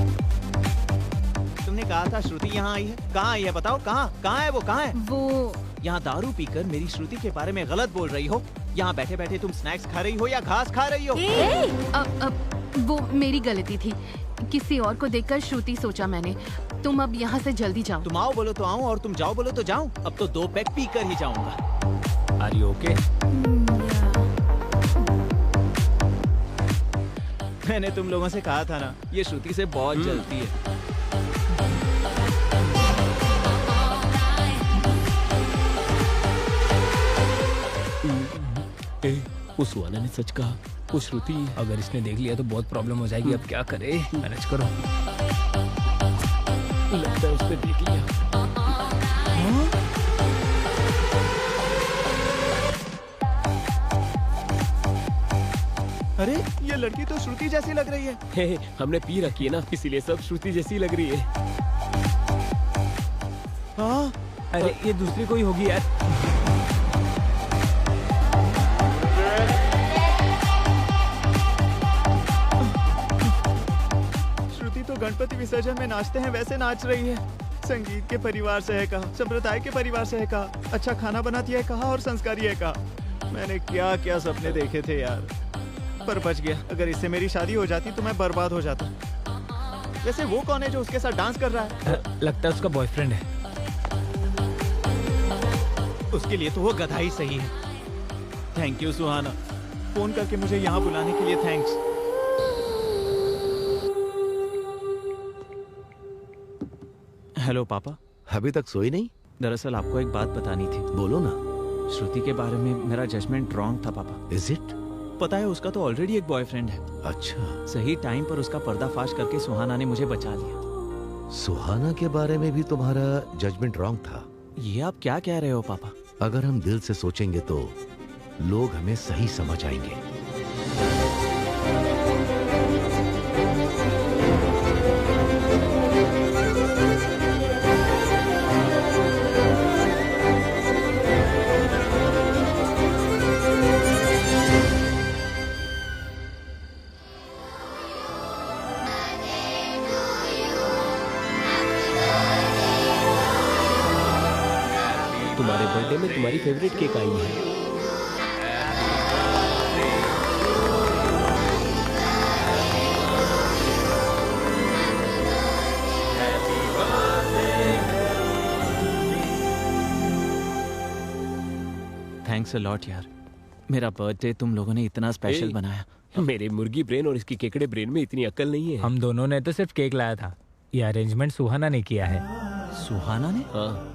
तुमने कहा था श्रुति यहाँ आई है। कहाँ आई है बताओ? कहाँ है वो? कहाँ है वो? यहाँ दारू पीकर मेरी श्रुति के बारे में गलत बोल रही हो। यहाँ बैठे बैठे तुम स्नैक्स खा रही हो या घास खा रही हो? अब वो मेरी गलती थी। किसी और को देखकर श्रुति सोचा मैंने। तुम अब यहाँ से जल्दी जाओ। तुम आओ बोलो तो आऊँ और तुम जाओ बोलो तो जाऊँ। अब तो 2 पैक पी कर ही जाऊंगा। Are you okay? मैंने तुम लोगों से कहा था ना, ये श्रुति से बहुत जलती है। उस सुहाना ने सच कहा। वो श्रुति, अगर इसने देख लिया तो बहुत प्रॉब्लम हो जाएगी। अब क्या करे? मैनेज करो। लगता है उसने देख लिया। अरे ये लड़की तो श्रुति जैसी लग रही है। हे, हमने पी रखी है ना, इसीलिए सब श्रुति जैसी लग रही है। हाँ, अरे ये दूसरी कोई होगी यार। श्रुति तो गणपति विसर्जन में नाचते हैं वैसे नाच रही है। संगीत के परिवार से है कहा, संप्रदाय के परिवार से है कहा, अच्छा खाना बनाती है कहा और संस्कारी है कहा। मैंने क्या क्या सपने देखे थे यार, पर बच गया। अगर इससे मेरी शादी हो जाती तो मैं बर्बाद हो जाता। वैसे वो कौन है जो उसके साथ डांस कर रहा है? लगता है उसका बॉयफ्रेंड है। उसके लिए तो वो गधा ही सही है। थैंक यू सुहाना, फोन करके मुझे यहाँ बुलाने के लिए थैंक्स। हेलो पापा। अभी तक सोई नहीं? दरअसल आपको एक बात बतानी थी। बोलो ना। श्रुति के बारे में मेरा जजमेंट रॉन्ग था पापा। Is it? पता है उसका तो ऑलरेडी एक बॉयफ्रेंड है। अच्छा। सही टाइम पर उसका पर्दाफाश करके सुहाना ने मुझे बचा लिया। सुहाना के बारे में भी तुम्हारा जजमेंट रॉन्ग था? ये आप क्या कह रहे हो पापा? अगर हम दिल से सोचेंगे तो लोग हमें सही समझ आएंगे। तुम्हारे बर्थडे में तुम्हारी फेवरेट केक आई है। थैंक्स अ लॉट यार, मेरा बर्थडे तुम लोगों ने इतना स्पेशल बनाया। मेरे मुर्गी ब्रेन और इसकी केकड़े ब्रेन में इतनी अक्ल नहीं है। हम दोनों ने तो सिर्फ केक लाया था, ये अरेंजमेंट सुहाना ने किया है। सुहाना ने? हाँ।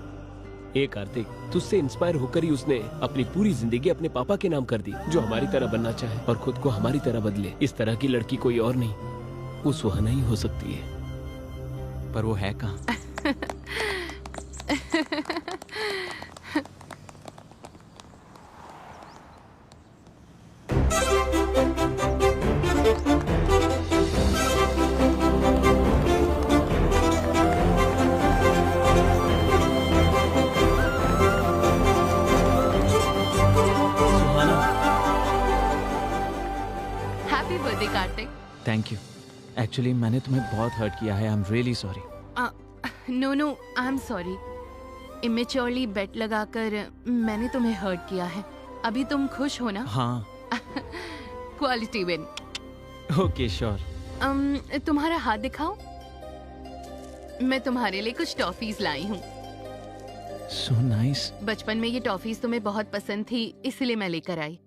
ए कार्तिक, तुझसे इंस्पायर होकर ही उसने अपनी पूरी जिंदगी अपने पापा के नाम कर दी, जो हमारी तरह बनना चाहे और खुद को हमारी तरह बदले। इस तरह की लड़की कोई और नहीं, वो सुहाना ही हो सकती है। पर वो है कहाँ? Thank you. एक्चुअली मैंने तुम्हें बहुत हर्ट किया है। I am really sorry. No no, I am sorry. Immaturely bet लगाकर मैंने तुम्हें हर्ट किया है। अभी तुम खुश हो ना? हाँ। Quality win. Okay sure. तुम्हारा हाथ दिखाओ। मैं तुम्हारे लिए कुछ टॉफीज लाई हूँ। So nice. बचपन में ये टॉफीज तुम्हें बहुत पसंद थी, इसलिए मैं लेकर आई।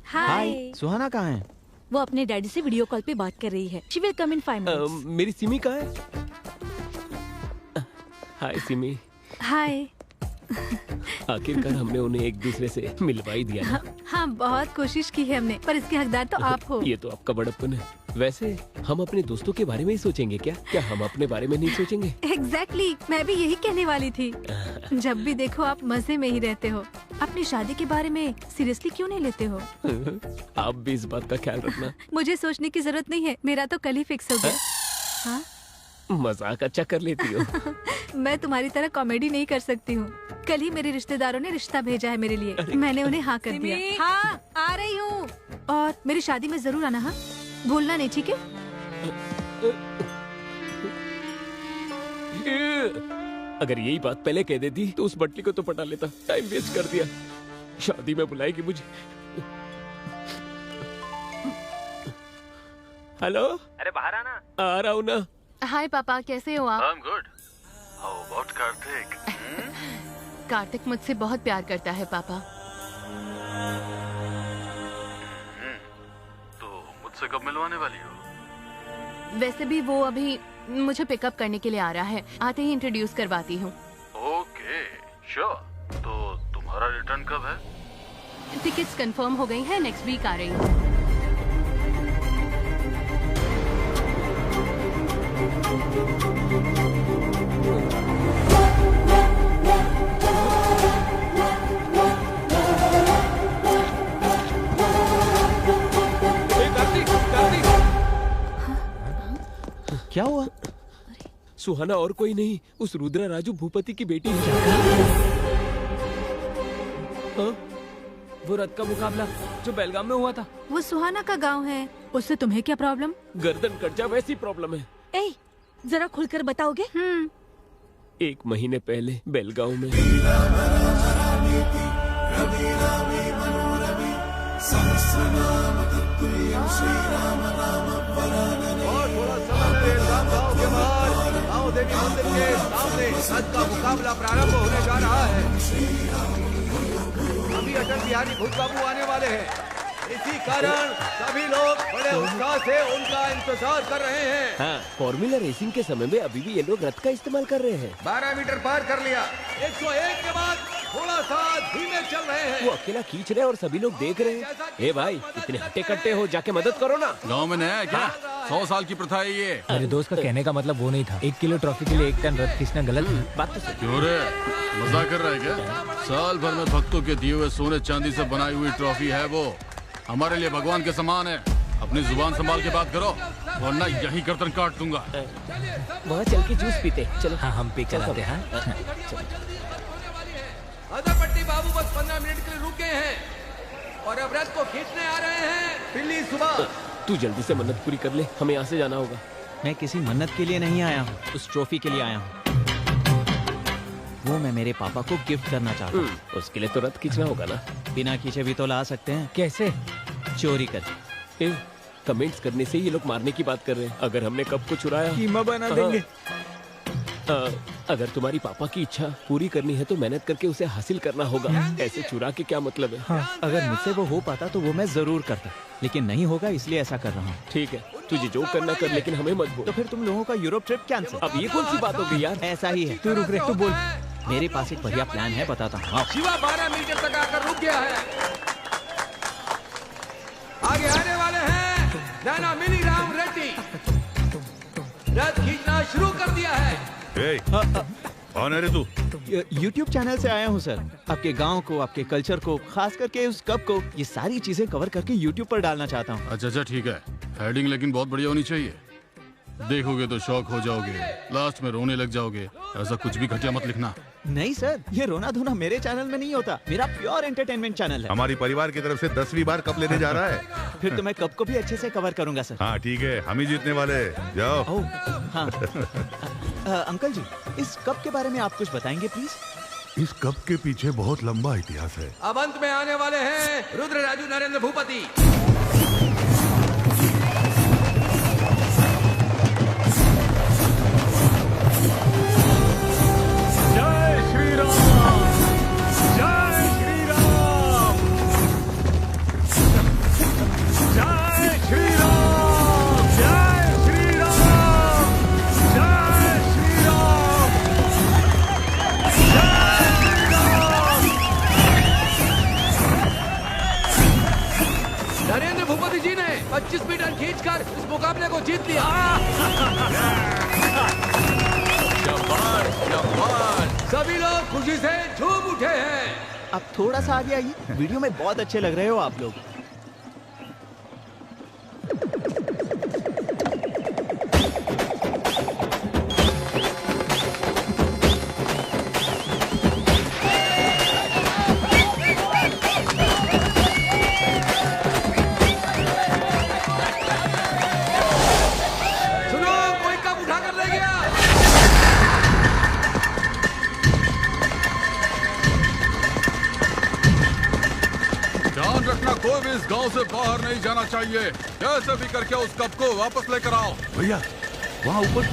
हाय। सुहाना कहाँ है? वो अपने डैडी से वीडियो कॉल पे बात कर रही है। She will come in 5 minutes. मेरी सिमी कहाँ है? हाय सिमी। हाय। आखिरकार हमने उन्हें एक दूसरे से मिलवा ही दिया ना। हाँ, बहुत कोशिश की है हमने, पर इसके हकदार तो आप हो। ये तो आपका बड़प्पन है। वैसे हम अपने दोस्तों के बारे में ही सोचेंगे क्या? क्या हम अपने बारे में नहीं सोचेंगे? एग्जैक्टली, मैं भी यही कहने वाली थी। जब भी देखो आप मजे में ही रहते हो। अपनी शादी के बारे में सीरियसली क्यों नहीं लेते हो? आप भी इस बात का ख्याल रखना। मुझे सोचने की जरूरत नहीं है, मेरा तो कल ही फिक्स हो गया। हाँ? मजाक अच्छा कर लेती हो। मैं तुम्हारी तरह कॉमेडी नहीं कर सकती हूँ। कल ही मेरे रिश्तेदारों ने रिश्ता भेजा है मेरे लिए। मैंने उन्हें हाँ कर दिया। हाँ, आ रही हूँ। और मेरी शादी में जरूर आना। हाँ, भूलना नहीं, ठीक है? अगर यही बात पहले कह देती तो उस बट्टी को तो पटा लेता। टाइम वेस्ट कर दिया। शादी में बुलाएगी मुझे। हेलो। अरे बाहर आना। आ रहा हूँ ना। हाय पापा, कैसे हो आप? I'm good. How about Kartik? Kartik मुझसे बहुत प्यार करता है पापा। तो मुझसे कब मिलवाने वाली हो? वैसे भी वो अभी मुझे पिकअप करने के लिए आ रहा है। आते ही इंट्रोड्यूस करवाती हूँ। Okay, sure. तो तुम्हारा रिटर्न कब है? टिकट्स कंफर्म हो गई हैं, नेक्स्ट वीक आ रही हूँ। क्या हुआ? सुहाना और कोई नहीं, उस रुद्रा राजू भूपति की बेटी है। हाँ? वो रथ का मुकाबला जो बेलगाम में हुआ था, वो सुहाना का गांव है। उससे तुम्हें क्या प्रॉब्लम? गर्दन कट जा वैसी प्रॉब्लम है। ए, जरा खुलकर बताओगे? 1 महीने पहले बेलगांव में। गाँव देवी मंदिर के सामने रथ का मुकाबला प्रारंभ होने जा रहा है। अभी अटल बिहारी भूत बाबू आने वाले हैं। इसी कारण सभी लोग बड़े उत्साह से उनका इंतजार कर रहे हैं। हाँ, फॉर्मूला रेसिंग के समय में अभी भी ये लोग रथ का इस्तेमाल कर रहे हैं। 12 मीटर पार कर लिया। 101 के बाद थोड़ा सा धीमे चल रहे हैं। वो अकेला खींच रहे हैं और सभी लोग देख रहे हैं। ए भाई, इतने हट्टे कट्टे हो, जाके मदद करो ना। गांव में नया है क्या? 100 साल की प्रथा है ये। मेरे दोस्त का कहने का मतलब वो नहीं था। 1 किलो ट्रॉफी के लिए 1 टन रथ खींचना गलत है। बात तो सही। क्यों रे, मजाक कर रहा है क्या? साल भर में भक्तों के दिए हुए सोने चांदी से बनाई हुई ट्रॉफी है वो। हमारे लिए भगवान के समान है। अपनी जुबान संभाल के बात करो, वरना यही गर्दन काट दूंगा। वहाँ चल के जूस पीते। चलो। हाँ, हम पे कराते हैं। अदरपट्टी बाबू बस 15 मिनट के लिए रुके हैं और अब रथ को खींचने आ रहे हैं। पिल्ली सुबह। तू जल्दी से मन्नत पूरी कर ले, हमें यहाँ से जाना होगा। मैं किसी मन्नत के लिए नहीं आया हूँ, उस ट्रॉफी के लिए आया हूँ। वो मैं मेरे पापा को गिफ्ट करना चाहता हूँ। उसके लिए तो रथ खींचना होगा ना। बिना खींचे भी तो ला सकते हैं। कैसे? चोरी कर। कमेंट्स करने से ये लोग मारने की बात कर रहे हैं। अगर हमने कप को चुराया, कीमा बना देंगे। अगर तुम्हारी पापा की इच्छा पूरी करनी है तो मेहनत करके उसे हासिल करना होगा। ऐसे चुरा के क्या मतलब है? हाँ, अगर मुझसे वो हो पाता तो वो मैं जरूर करता, लेकिन नहीं होगा इसलिए ऐसा कर रहा हूँ। ठीक है, तुझे जो करना कर, लेकिन हमें मत बोल। तो फिर तुम लोगों का यूरोप ट्रिप कैंसिल। अब ये कौन सी बात होगी यार? ऐसा ही है। तू रुक रे, तू बोल। मेरे पास एक बढ़िया प्लान है, बताता हूँ। शिवा 12 मीटर तक आकर रुक गया है। आगे आने वाले हैं नैना मिनी राम रेड्डी। रथ खींचना शुरू कर दिया है। कौन है रे तू? YouTube चैनल से आया हूँ सर। आपके गांव को, आपके कल्चर को, खास करके उस कप को, ये सारी चीजें कवर करके YouTube पर डालना चाहता हूँ। अच्छा ठीक है, हेडिंग लेकिन बहुत बढ़िया होनी चाहिए। देखोगे तो शौक हो जाओगे, लास्ट में रोने लग जाओगे। ऐसा कुछ भी घटिया मत लिखना। नहीं सर, ये रोना धोना मेरे चैनल में नहीं होता। मेरा प्योर एंटरटेनमेंट चैनल है। हमारी परिवार की तरफ से 10वीं बार कप लेने जा रहा है। फिर तो मैं कप को भी अच्छे से कवर करूंगा सर। हाँ ठीक है, हम ही जीतने वाले। जाओ। हाँ। अंकल जी, इस कप के बारे में आप कुछ बताएंगे प्लीज? इस कप के पीछे बहुत लंबा इतिहास है। अब अंत में आने वाले हैं रुद्र राजू नरेंद्र भूपति। जय श्री राम, जय श्री राम, जय श्री राम, जय श्री राम, जय श्री राम, नरेंद्र भूपति जी ने 25 मीटर खींचकर इस मुकाबले को जीत लिया। शाबाश, शाबाश। सभी लोग खुशी से झूम उठे हैं। आप थोड़ा सा आगे आइए, वीडियो में बहुत अच्छे लग रहे हो आप लोग। सुनो, कोई कप उठा कर ले गया। ध्यान रखना, कोई भी इस गांव से बाहर नहीं जाना चाहिए। कैसे भी करके उस कप को वापस लेकर आओ। भैया वहाँ ऊपर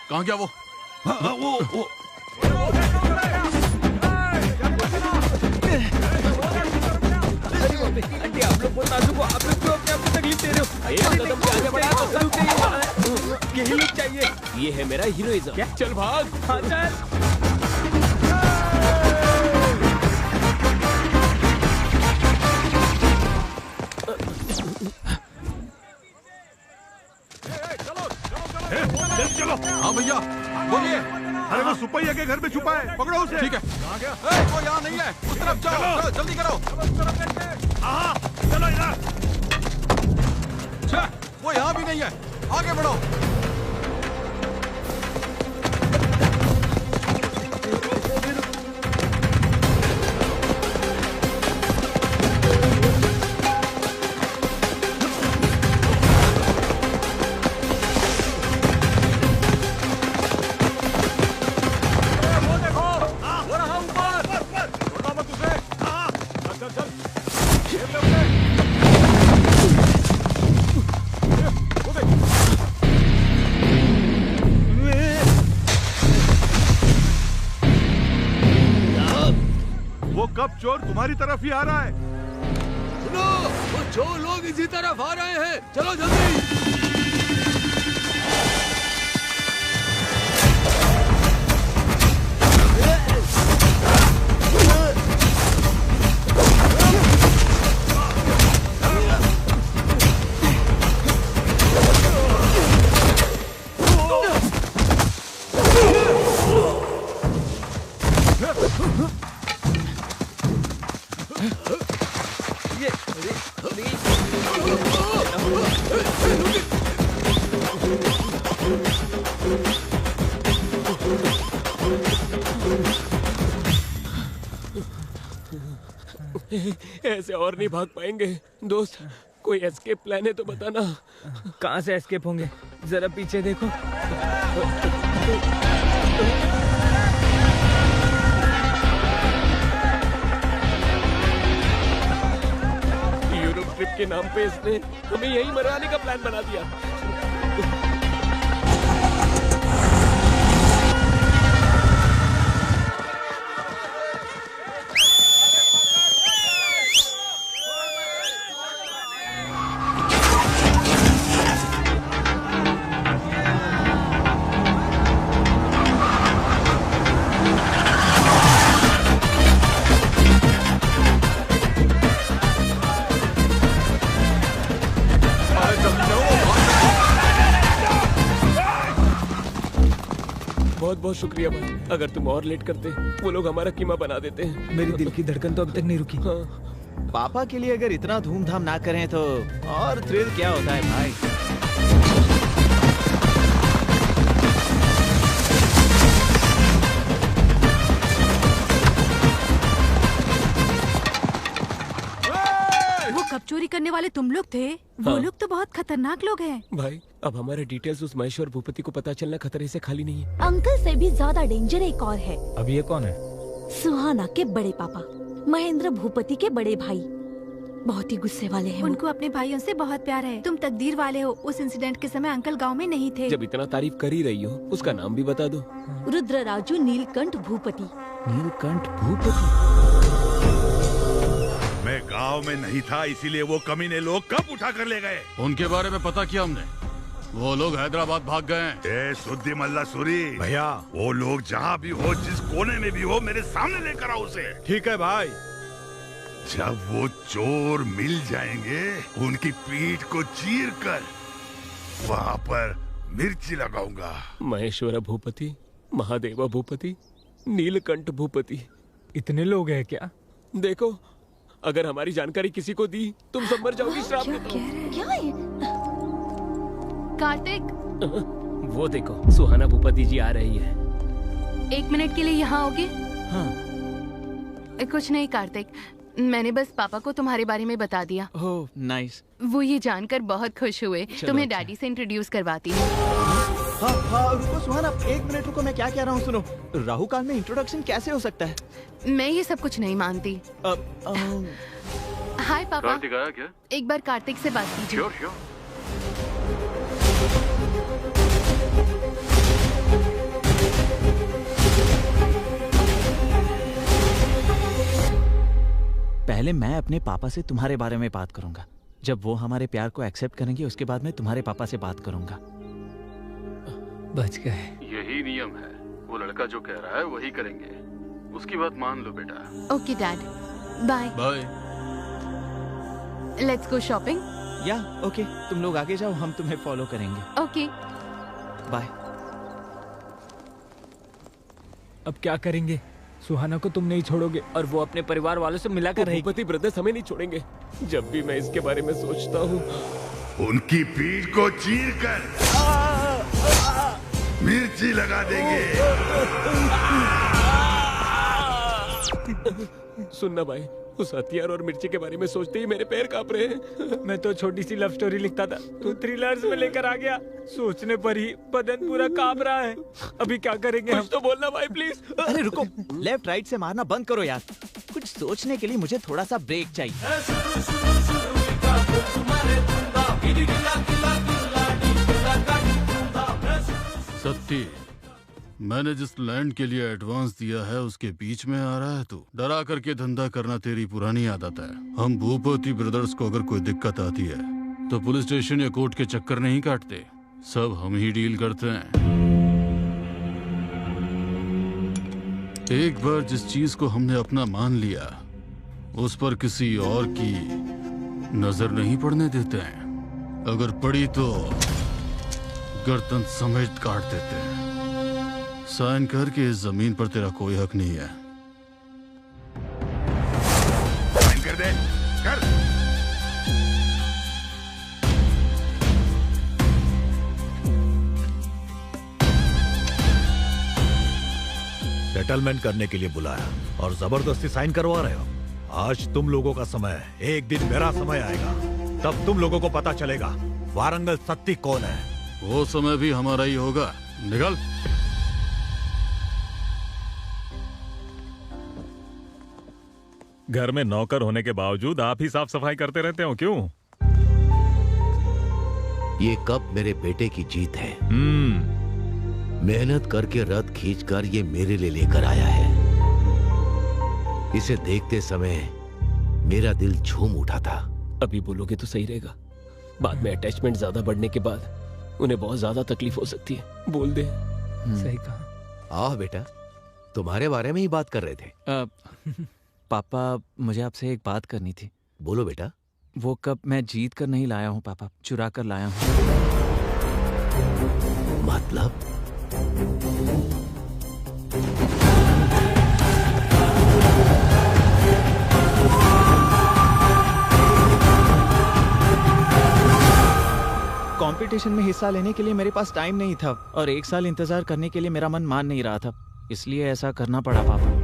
कहाँ गया वो? वो आंटी, आप लोग बहुत नाजुक हो। आप लोग क्यों अपने आप को तकलीफ दे रहे हो? एक कदम से आगे बढ़ा तो सब चाहिए। यही लुक चाहिए। ये है मेरा हीरोइज्म। क्या? चल भाग। हाँ चल। चलो। हाँ भैया बोलिए। अरे वो सुपैया के घर में छुपा है, पकड़ो उसे। ठीक है। वो यहाँ नहीं है, उस तरफ जाओ। जल्दी करो। चलो इधर। वो यहाँ भी नहीं है, आगे बढ़ो। कब चोर तुम्हारी तरफ ही आ रहा है। सुनो, वो चोर लोग इसी तरफ आ रहे हैं। चलो जल्दी। ऐसे और नहीं भाग पाएंगे दोस्त। कोई एस्केप प्लान है तो बताना। कहाँ से एस्केप होंगे? जरा पीछे देखो। यूरोप ट्रिप के नाम पे इसने हमें यहीं मरवाने का प्लान बना दिया। बहुत बहुत शुक्रिया भाई। अगर तुम और लेट करते वो लोग हमारा कीमा बना देते हैं। मेरी दिल की धड़कन तो अभी तक नहीं रुकी। हाँ। पापा के लिए अगर इतना धूमधाम ना करें तो और थ्रिल क्या होता है भाई। वो कब चोरी करने वाले तुम लोग थे? वो हाँ। लोग तो बहुत खतरनाक लोग हैं। भाई अब हमारे डिटेल्स उस महेश्वर भूपति को पता चलना खतरे से खाली नहीं है। अंकल से भी ज्यादा डेंजर एक और है। अब ये कौन है? सुहाना के बड़े पापा, महेंद्र भूपति के बड़े भाई। बहुत ही गुस्से वाले हैं। उनको अपने भाइयों से बहुत प्यार है। तुम तकदीर वाले हो। उस इंसिडेंट के समय अंकल गांव में नहीं थे। जब इतना तारीफ कर ही रही हो उसका नाम भी बता दो। रुद्रराजू नीलकंठ भूपति। नीलकंठ भूपति? मैं गांव में नहीं था, इसीलिए वो कमीने लोग कब उठा कर ले गए? उनके बारे में पता किया हमने। वो लोग हैदराबाद भाग गए हैं। ए सुद्दी मल्ला सूरी भैया, वो लोग जहाँ भी हो, जिस कोने में भी हो, मेरे सामने लेकर आओ उसे। ठीक है भाई। जब वो चोर मिल जाएंगे उनकी पीठ को चीर कर वहाँ पर मिर्ची लगाऊंगा। महेश्वर भूपति, महादेवा भूपति, नीलकंठ भूपति, इतने लोग हैं क्या? देखो अगर हमारी जानकारी किसी को दी तुम सब मर जाओगी। श्राप देता हूं। क्या है? कार्तिक, वो देखो सुहाना भूपति जी आ रही है। 1 मिनट के लिए यहाँ आओगे? हाँ। कुछ नहीं कार्तिक, मैंने बस पापा को तुम्हारे बारे में बता दिया। Oh nice. वो ये जानकर बहुत खुश हुए। तुम्हें अच्छा। डैडी से इंट्रोड्यूस करवाती हूँ। हाँ हाँ रुको सुहाना, 1 मिनट रुको, मैं क्या कह रहा हूँ सुनो। राहु काल में इंट्रोडक्शन कैसे हो सकता है? मैं ये सब कुछ नहीं मानती। हाय पापा। कार्तिक आया क्या? एक बार कार्तिक से बात कीजिए। Sure sure. पहले मैं अपने पापा से तुम्हारे बारे में बात करूंगा। जब वो हमारे प्यार को एक्सेप्ट करेंगे उसके बाद मैं तुम्हारे पापा से बात करूंगा। बच गए। यही नियम है। वो लड़का जो कह रहा है वही करेंगे। उसकी बात मान लो बेटा। Okay dad, bye. Bye. Let's go shopping. या ओके, तुम लोग आगे जाओ, हम तुम्हें फॉलो करेंगे। Okay bye. अब क्या करेंगे? सुहाना को तुम नहीं छोड़ोगे और वो अपने परिवार वालों से मिला कर रहेगी। भूपति ब्रदर्स हमें नहीं छोड़ेंगे। जब भी मैं इसके बारे में सोचता हूँ उनकी पीठ को चीर कर मिर्ची लगा देंगे। सुनना भाई, उस हथियार और मिर्ची के बारे में सोचते ही मेरे पैर कांप रहे हैं। मैं तो छोटी सी लव स्टोरी लिखता था, तू थ्रिलर्स में लेकर आ गया। सोचने पर ही बदन पूरा कांप रहा है। अभी क्या करेंगे हम? कुछ तो बोलना भाई प्लीज। अरे रुको, लेफ्ट राइट से मारना बंद करो यार। कुछ सोचने के लिए मुझे थोड़ा सा ब्रेक चाहिए। सत्ती, मैंने जिस लैंड के लिए एडवांस दिया है उसके बीच में आ रहा है तू। डरा करके धंधा करना तेरी पुरानी आदत है। हम भूपति ब्रदर्स को अगर कोई दिक्कत आती है तो पुलिस स्टेशन या कोर्ट के चक्कर नहीं काटते, सब हम ही डील करते हैं। एक बार जिस चीज को हमने अपना मान लिया उस पर किसी और की नजर नहीं पड़ने देते हैं। अगर पड़ी तो गर्दन समेत काट देते हैं। साइन कर के इस जमीन पर तेरा कोई हक नहीं है। कर दे, कर। सेटलमेंट करने के लिए बुलाया और जबरदस्ती साइन करवा रहे हो। आज तुम लोगों का समय है, एक दिन मेरा समय आएगा, तब तुम लोगों को पता चलेगा वारंगल सत्ती कौन है। वो समय भी हमारा ही होगा। निकल। घर में नौकर होने के बावजूद आप ही साफ सफाई करते रहते हो, क्यों? ये कप मेरे बेटे की जीत है। मेहनत करके रथ खींचकर ये मेरे लिए लेकर आया है। इसे देखते समय मेरा दिल झूम उठा था। अभी बोलोगे तो सही रहेगा, बाद में अटैचमेंट ज्यादा बढ़ने के बाद उन्हें बहुत ज्यादा तकलीफ हो सकती है। बोल दे। सही कहा। आओ बेटा, तुम्हारे बारे में ही बात कर रहे थे। पापा, मुझे आपसे एक बात करनी थी। बोलो बेटा। वो कप मैं जीत कर नहीं लाया हूँ पापा, चुरा कर लाया हूँ। मतलब? कंपटीशन में हिस्सा लेने के लिए मेरे पास टाइम नहीं था और 1 साल इंतजार करने के लिए मेरा मन मान नहीं रहा था, इसलिए ऐसा करना पड़ा पापा।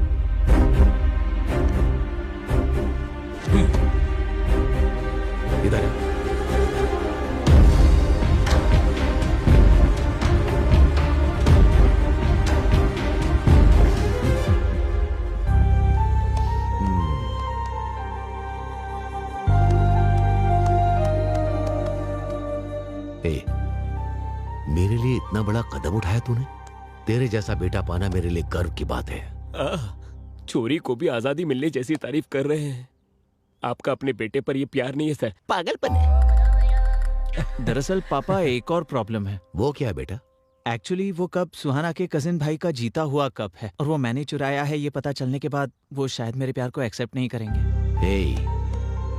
इधर मेरे लिए इतना बड़ा कदम उठाया तूने। तेरे जैसा बेटा पाना मेरे लिए गर्व की बात है। छोरी को भी आजादी मिलने जैसी तारीफ कर रहे हैं। आपका अपने बेटे पर ये प्यार नहीं है सर, पागलपन है। दरअसल पापा, एक और प्रॉब्लम है। वो क्या है बेटा? एक्चुअली वो कप सुहाना के कजिन भाई का जीता हुआ कप है और वो मैंने चुराया है। ये पता चलने के बाद वो शायद मेरे प्यार को एक्सेप्ट नहीं करेंगे।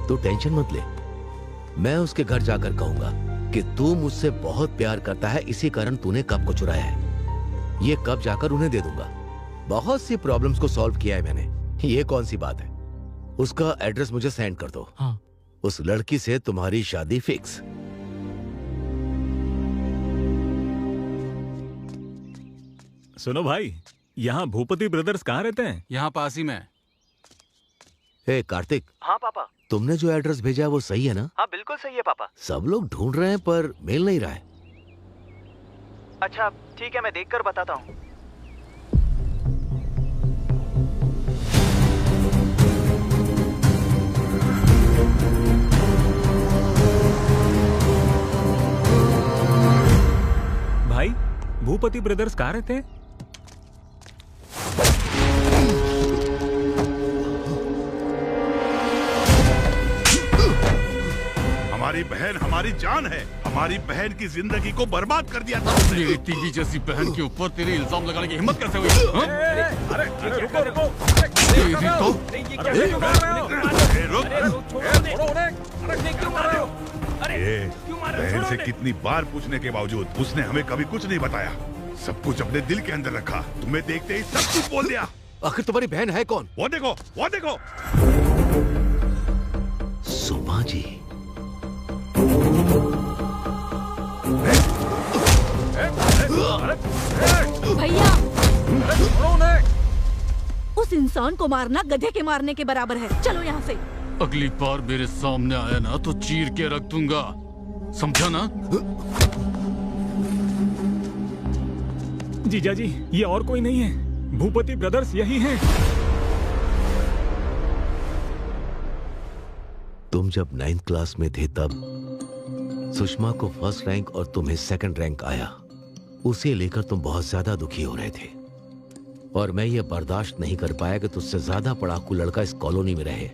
तू टेंशन मत ले, मैं उसके घर जाकर कहूंगा कि तू मुझसे बहुत प्यार करता है, इसी कारण तूने कप को चुराया है। ये कप जाकर उन्हें दे दूंगा। बहुत सी प्रॉब्लम्स को सॉल्व किया है मैंने, ये कौन सी बात है। उसका एड्रेस मुझे सेंड कर दो। हाँ। उस लड़की से तुम्हारी शादी फिक्स। सुनो भाई, यहाँ भूपति ब्रदर्स कहाँ रहते हैं? यहाँ पास ही में। हे कार्तिक। हाँ पापा। तुमने जो एड्रेस भेजा है वो सही है ना? हाँ बिल्कुल सही है पापा। सब लोग ढूंढ रहे हैं पर मिल नहीं रहा है। अच्छा ठीक है, मैं देखकर बताता हूँ। भाई, भूपति ब्रदर्स कहाँ रहते हैं? हमारी बहन हमारी जान है। हमारी बहन की जिंदगी को बर्बाद कर दिया था। मेरी तीली जैसी बहन के ऊपर तेरे इल्जाम लगाने की हिम्मत कैसे हुई? अरे रुको रुको। बहन से कितनी बार पूछने के बावजूद उसने हमें कभी कुछ नहीं बताया। सब कुछ अपने दिल के अंदर रखा। तुम्हें देखते ही सब कुछ बोल दिया। आखिर तुम्हारी बहन है कौन? वो देखो, वो देखो। सुमा जी। भैया, उस इंसान को मारना गधे के मारने के बराबर है। चलो यहाँ से। अगली बार मेरे सामने आया ना तो चीर के रख दूंगा, समझा ना? जीजा जी, ये और कोई नहीं है, भूपति ब्रदर्स यही हैं। तुम जब 9th क्लास में थे तब सुषमा को फर्स्ट रैंक और तुम्हें सेकंड रैंक आया। उसे लेकर तुम बहुत ज्यादा दुखी हो रहे थे और मैं ये बर्दाश्त नहीं कर पाया कि तुझसे ज्यादा पढ़ाकू लड़का इस कॉलोनी में रहे।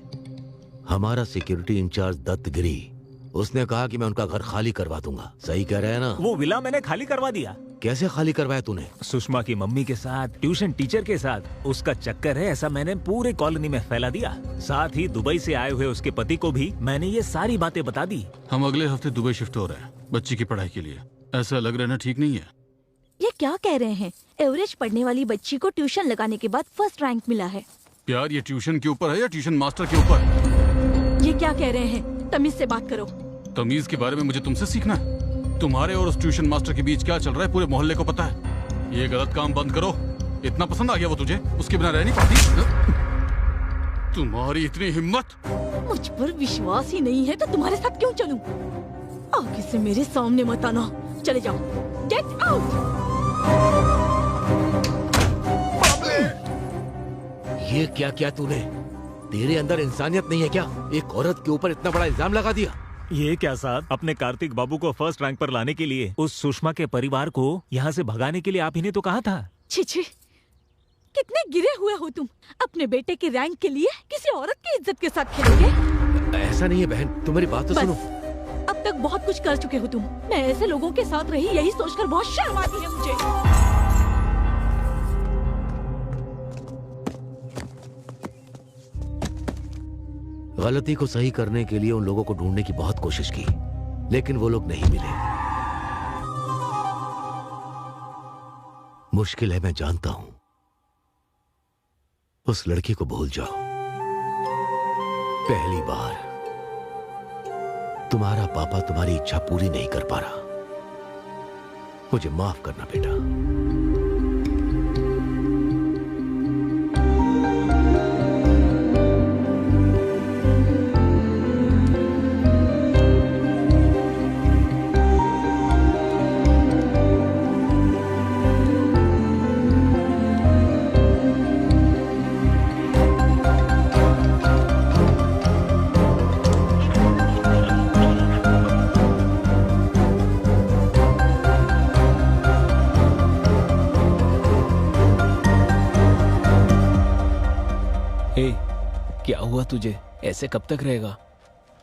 हमारा सिक्योरिटी इंचार्ज दत्तगिरी, उसने कहा कि मैं उनका घर खाली करवा दूंगा। सही कह रहे हैं ना? वो विला मैंने खाली करवा दिया। कैसे खाली करवाया तूने? सुषमा की मम्मी के साथ, ट्यूशन टीचर के साथ उसका चक्कर है, ऐसा मैंने पूरे कॉलोनी में फैला दिया। साथ ही दुबई से आए हुए उसके पति को भी मैंने ये सारी बातें बता दी। हम अगले हफ्ते दुबई शिफ्ट हो रहे हैं बच्ची की पढ़ाई के लिए। ऐसा लग रहा है ना, ठीक नहीं है? ये क्या कह रहे हैं? एवरेज पढ़ने वाली बच्ची को ट्यूशन लगाने के बाद फर्स्ट रैंक मिला है। प्यार ये ट्यूशन के ऊपर है या ट्यूशन मास्टर के ऊपर? ये क्या कह रहे हैं? तमीज से बात करो। तमीज के बारे में मुझे तुमसे सीखना है? तुम्हारे और उस ट्यूशन मास्टर के बीच क्या चल रहा है पूरे मोहल्ले को पता है। ये गलत काम बंद करो। इतना पसंद आ गया वो तुझे, उसके बिना रह नहीं पाती? तुम्हारी इतनी हिम्मत! मुझ पर विश्वास ही नहीं है तो तुम्हारे साथ क्यों चलूं? आगे से मेरे सामने मत आना। चले जाओ। Get out. ये क्या किया तूने? तेरे अंदर इंसानियत नहीं है क्या? एक औरत के ऊपर इतना बड़ा इल्जाम लगा दिया। ये क्या साहब, अपने कार्तिक बाबू को फर्स्ट रैंक पर लाने के लिए उस सुषमा के परिवार को यहाँ से भगाने के लिए आप ही ने तो कहा था। छी छी, कितने गिरे हुए हो तुम। अपने बेटे के रैंक के लिए किसी औरत की इज्जत के साथ खेलोगे? ऐसा नहीं है बहन, तुम्हारी बात तो सुनो। अब तक बहुत कुछ कर चुके हो तुम। मैं ऐसे लोगों के साथ रही यही सोचकर बहुत शर्म आती है मुझे। गलती को सही करने के लिए उन लोगों को ढूंढने की बहुत कोशिश की, लेकिन वो लोग नहीं मिले। मुश्किल है, मैं जानता हूं। उस लड़की को भूल जाओ। पहली बार तुम्हारा पापा तुम्हारी इच्छा पूरी नहीं कर पा रहा। मुझे माफ करना बेटा। क्या हुआ तुझे? ऐसे कब तक रहेगा?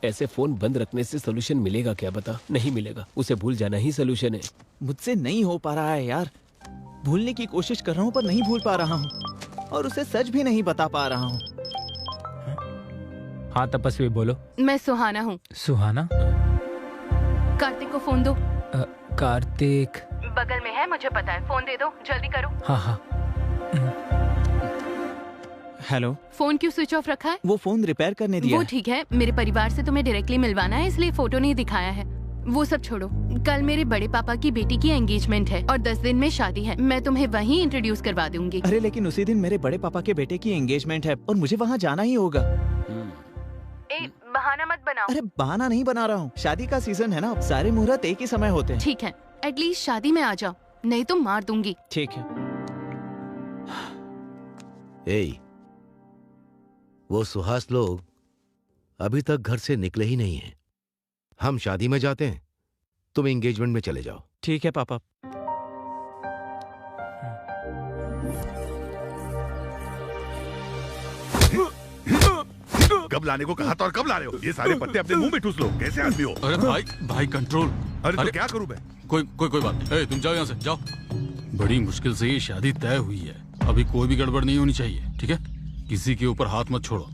ऐसे फोन बंद रखने से सोल्यूशन मिलेगा क्या? बता। नहीं मिलेगा। उसे भूल जाना ही सोल्यूशन है। मुझसे नहीं हो पा रहा है यार। भूलने की कोशिश कर रहा हूँ पर नहीं भूल पा रहा हूँ, और उसे सच भी नहीं बता पा रहा हूँ। हाँ तपस्वी बोलो। मैं सुहाना हूँ। सुहाना? कार्तिक को फोन दो। कार्तिक बगल में है, मुझे पता है। फोन दे दो, जल्दी करो। हाँ हाँ। हेलो। फोन क्यों स्विच ऑफ रखा है? वो फोन रिपेयर करने दिया वो ठीक है, मेरे परिवार से तुम्हें डायरेक्टली मिलवाना है, इसलिए फोटो नहीं दिखाया है। वो सब छोड़ो। कल मेरे बड़े पापा की बेटी की एंगेजमेंट है और 10 दिन में शादी है। मैं तुम्हें वहीं इंट्रोड्यूस करवा दूंगी। अरे लेकिन उसी दिन मेरे बड़े पापा के बेटे की एंगेजमेंट है और मुझे वहाँ जाना ही होगा। बहाना मत बनाओ। अरे बहाना नहीं बना रहा हूँ, शादी का सीजन है ना, सारे मुहूर्त एक ही समय होते हैं। ठीक है, एटलीस्ट शादी में आ जाओ, नहीं तो मार दूंगी। ठीक है। वो सुहास लोग अभी तक घर से निकले ही नहीं हैं। हम शादी में जाते हैं, तुम एंगेजमेंट में चले जाओ। ठीक है पापा। कब लाने को कहा था और कब ला रहे हो? ये सारे पत्ते अपने मुंह में ठूस लो। कैसे आदमी हो? अरे भाई कंट्रोल। अरे तो क्या करूं मैं? कोई बात नहीं। तुम जाओ यहाँ से, जाओ। बड़ी मुश्किल से ये शादी तय हुई है, अभी कोई भी गड़बड़ नहीं होनी चाहिए, ठीक है? किसी के ऊपर हाथ मत छोड़ो।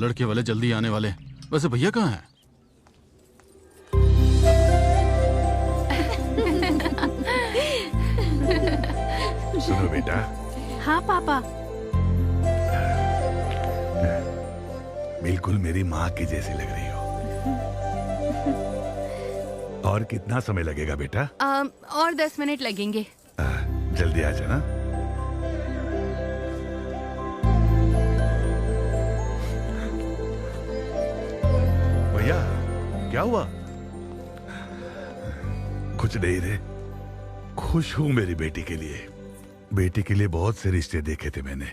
लड़के वाले जल्दी आने वाले हैं। वैसे भैया कहाँ हैं? सुनो बेटा। हाँ पापा। बिल्कुल मेरी माँ की जैसी लग रही हो। और कितना समय लगेगा बेटा? और 10 मिनट लगेंगे। जल्दी आ जाना। भैया क्या हुआ? कुछ नहीं रे, खुश हूं मेरी बेटी के लिए। बेटी के लिए बहुत से रिश्ते देखे थे मैंने।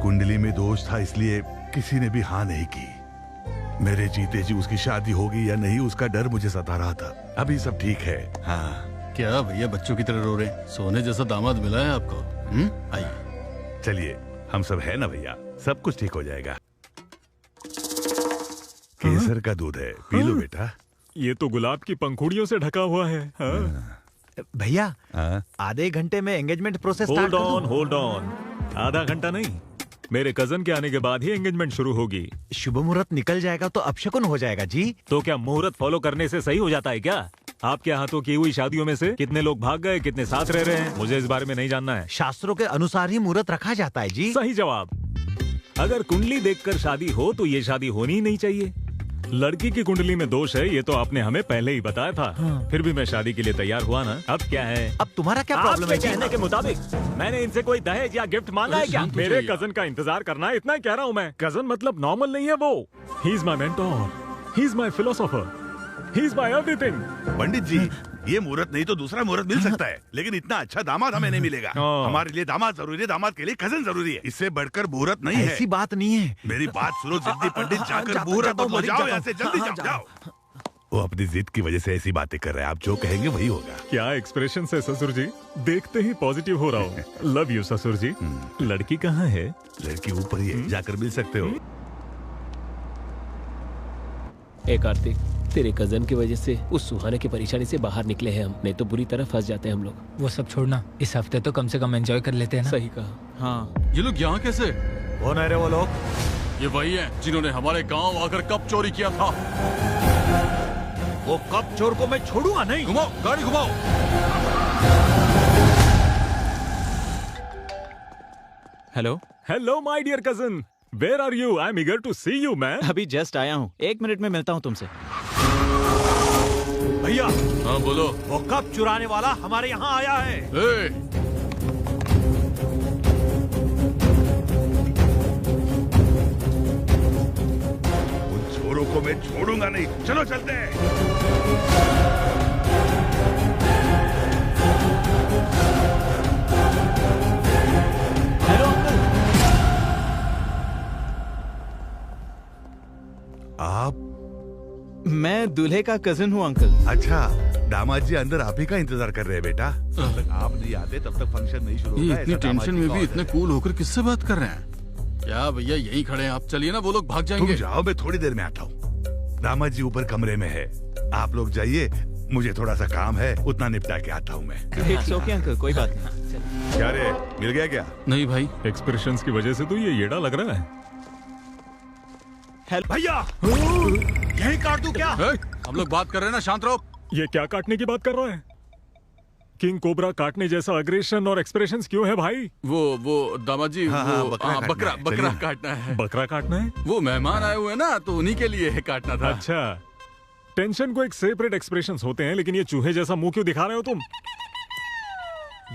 कुंडली में दोष था, इसलिए किसी ने भी हाँ नहीं की। मेरे जीते जी उसकी शादी होगी या नहीं उसका डर मुझे सता रहा था। अभी सब ठीक है। हाँ। क्या भैया बच्चों की तरह रो रहे हैं? सोने जैसा दामाद मिला है आपको। आइए चलिए, हम सब है ना भैया, सब कुछ ठीक हो जाएगा। केसर का दूध है, पी लो बेटा। ये तो गुलाब की पंखुड़ियों से ढका हुआ है। भैया आधे घंटे में एंगेजमेंट प्रोसेस स्टार्ट कर दो। Hold on. आधा घंटा नहीं, मेरे कजन के आने के बाद ही एंगेजमेंट शुरू होगी। शुभ मुहूर्त निकल जाएगा तो अपशकुन हो जाएगा जी। तो क्या मुहूर्त फॉलो करने से सही हो जाता है क्या? आपके हाथों की हुई शादियों में से कितने लोग भाग गए, कितने साथ रह रहे हैं, मुझे इस बारे में नहीं जानना है। शास्त्रों के अनुसार ही मुहूर्त रखा जाता है जी। सही जवाब। अगर कुंडली देखकर शादी हो तो ये शादी होनी ही नहीं चाहिए। लड़की की कुंडली में दोष है, ये तो आपने हमें पहले ही बताया था। हाँ। फिर भी मैं शादी के लिए तैयार हुआ ना। अब क्या है? अब तुम्हारा क्या प्रॉब्लम है? कहने के मुताबिक मैंने इनसे कोई दहेज या गिफ्ट मांगा है क्या? मेरे कजन का इंतजार करना है, इतना ही कह रहा हूँ मैं। कजन मतलब नॉर्मल नहीं है वो। He is my mentor, he is my philosopher, he is my everything. पंडित जी, ये मुहूर्त नहीं तो दूसरा मुहूर्त मिल सकता है, लेकिन इतना अच्छा दामाद हमें नहीं मिलेगा। हमारे लिए दामाद जरूरी है, दामाद के लिए कजन जरूरी है। इससे बढ़कर मुहूर्त नहीं है। ऐसी बात नहीं है। मेरी बात सुनो जिद्दी पंडित, जाकर मुहूर्त बदलो, जाओ यहाँ से, जल्दी जाओ जाओ। वो अपनी जिद की वजह से ऐसी बातें कर रहे हैं, आप जो कहेंगे वही होगा। क्या एक्सप्रेशन है ससुर जी, देखते ही पॉजिटिव हो रहा हूँ। लव यू ससुर जी। लड़की कहाँ है? लड़की ऊपर ही है, जाकर मिल सकते हो। ए कार्तिक, तेरे कजन की वजह से उस सुहाने की परेशानी से बाहर निकले हैं हम, नहीं तो बुरी तरह फंस जाते हैं हम लोग। वो सब छोड़ना, इस हफ्ते तो कम से कम एंजॉय कर लेते हैं ना। सही कहा। हाँ, ये लोग यहाँ कैसे? कौन है रे वो लोग? ये वही हैं जिन्होंने हमारे गांव आकर कप चोरी किया था। वो कप चोर को मैं छोड़ूंगा नहीं। घुमाओ, गाड़ी घुमाओ। Hello hello my dear cousin, where are you? I am eager to see you man. अभी जस्ट आया हूँ, 1 मिनट में मिलता हूँ तुमसे। भैया। हाँ बोलो। वो कप चुराने वाला हमारे यहाँ आया है। उन चोरों को मैं छोड़ूंगा नहीं, चलो चलते हैं। आप? मैं दूल्हे का कजिन हूँ अंकल। अच्छा, दामाद जी अंदर आप ही का इंतजार कर रहे हैं बेटा। जब तक आप नहीं आते तब तक फंक्शन नहीं शुरू होगा। इतनी टेंशन में भी इतने कूल होकर किससे बात कर रहे हैं? क्या भैया यहीं खड़े हैं आप? चलिए ना, वो लोग भाग जाएंगे। तुम जाओ, मैं थोड़ी देर में आता हूँ। दामाद जी ऊपर कमरे में है, आप लोग जाइए, मुझे थोड़ा सा काम है, उतना निपटा के आता हूँ मैं। इट्स ओके अंकल, कोई बात नहीं। क्या रे, मिल गया क्या? नहीं भाई, एक्सप्रेशंस की वजह से तो ये येड़ा लग रहा है। भैया, यही काट दूं क्या? हम लोग बात कर रहे हैं ना, शांत रहो। ये क्या काटने की बात कर रहा है? किंग कोबरा काटने जैसा अग्रेशन और एक्सप्रेशंस क्यों है भाई? वो दामाद जी, बकरा काटना है। बकरा काटना है? वो मेहमान आए हुए हैं ना, तो उन्हीं के लिए काटना था। अच्छा, टेंशन को एक सेपरेट एक्सप्रेशंस होते हैं, लेकिन ये चूहे जैसा मुंह क्यों दिखा रहे हो तुम?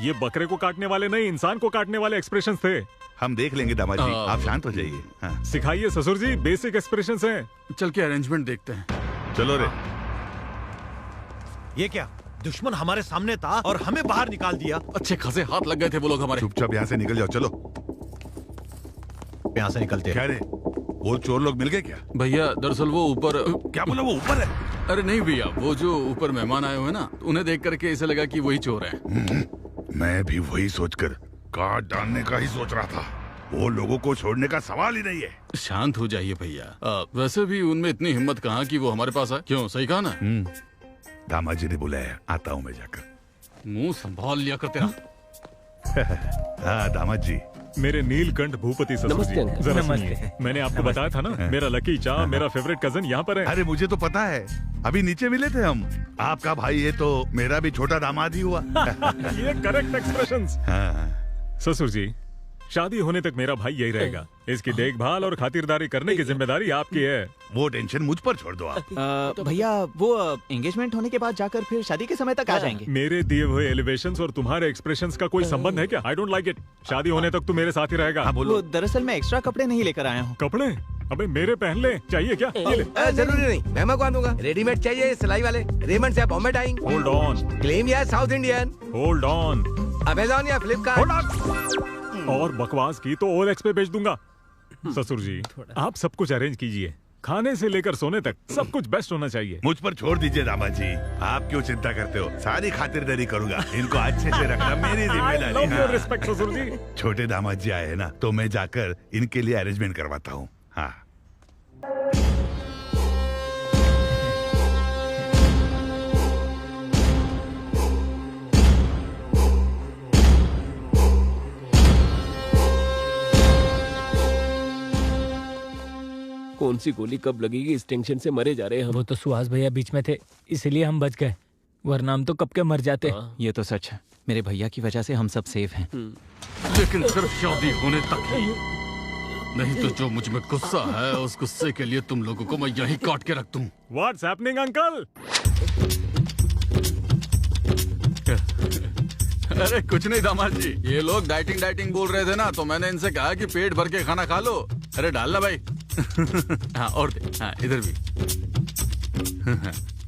ये बकरे को काटने वाले नहीं, इंसान को काटने वाले एक्सप्रेशंस थे। हम देख लेंगे दामाद जी, आप शांत हो जाइए। हाँ। सिखाइए ससुर जी, बेसिक एक्सप्रेशंस हैं। चल के अरेंजमेंट देखते हैं। चलो रे। ये क्या, दुश्मन हमारे सामने था और हमें बाहर निकाल दिया। अच्छे खासे हाथ लग गए थे वो लोग हमारे। चुपचाप यहाँ से निकल जाओ, चलो यहाँ से निकलते। क्या रे, वो चोर लोग मिल गए क्या? भैया दरअसल वो ऊपर। क्या बोला, वो ऊपर है? अरे नहीं भैया, वो जो ऊपर मेहमान आए हुए हैं ना, उन्हें देख करके ऐसा लगा कि वही चोर है। मैं भी वही सोचकर काट डालने का ही सोच रहा था। वो लोगों को छोड़ने का सवाल ही नहीं है। शांत हो जाइए भैया। वैसे भी उनमें इतनी हिम्मत कहाँ कि वो हमारे पास आए। क्यों, सही कहा ना? दामाद जी ने बुलाया, आता हूँ मैं जाकर। मुंह संभाल लिया कर तेरा। हाँ दामाद जी। मेरे नीलकंठ भूपति ससुर जी, जरा सुनिए। मैंने आपको बताया था ना, मेरा लकी चार्म, मेरा फेवरेट कजन यहाँ पर है। अरे मुझे तो पता है, अभी नीचे मिले थे हम। आपका भाई है तो मेरा भी छोटा दामाद ही हुआ। ये करेक्ट एक्सप्रेशंस। ससुर जी, शादी होने तक मेरा भाई यही रहेगा। इसकी देखभाल और खातिरदारी करने की जिम्मेदारी आपकी है। वो टेंशन मुझ पर छोड़ दो आप। भैया वो एंगेजमेंट होने के बाद जाकर फिर शादी के समय तक आ जाएंगे। मेरे दिए हुए एलिवेशंस और तुम्हारे एक्सप्रेशंस का कोई संबंध है क्या? I don't like it. शादी होने तक तू मेरे साथ ही रहेगा। वो दरअसल मैं एक्स्ट्रा कपड़े नहीं लेकर आया हूँ। कपड़े? अबे मेरे पहन ले, चाहिए क्या? ये ले। जरूरी नहीं, मैं मंगवा दूंगा। रेडीमेड चाहिए सिलाई वाले? रेमंड से बॉम्बे डाइंग। Hold on. क्लेम या south Indian? Hold on. Amazon या फ्लिपकार्ट? और बकवास की तो OLX पे बेच दूंगा। ससुर जी, आप सब कुछ अरेंज कीजिए, खाने से लेकर सोने तक सब कुछ बेस्ट होना चाहिए। मुझ पर छोड़ दीजिए दामाद जी, आप क्यों चिंता करते हो? सारी खातिरदारी करूंगा। इनको अच्छे से रखना मेरी जिम्मेदारी। रिस्पेक्ट ससुर जी। छोटे दामाद जी आए हैं ना, तो मैं जाकर इनके लिए अरेंजमेंट करवाता हूँ। हाँ। कौन सी गोली कब लगेगी, इस टेंशन से मरे जा रहे हैं हम। वो तो सुहास भैया बीच में थे, इसलिए हम बच गए, वरना हम तो कब के मर जाते। ये तो सच है, मेरे भैया की वजह से हम सब सेफ हैं। लेकिन सिर्फ शादी होने तक ही। नहीं तो जो मुझ में गुस्सा है उस गुस्से के लिए तुम लोगों को मैं यहीं काट के रख दूं। What's happening uncle? अरे कुछ नहीं दामाद जी, ये लोग डाइटिंग बोल रहे थे ना, तो मैंने इनसे कहा कि पेट भर के खाना खा लो। अरे डालना भाई। हाँ और दे, हाँ इधर भी।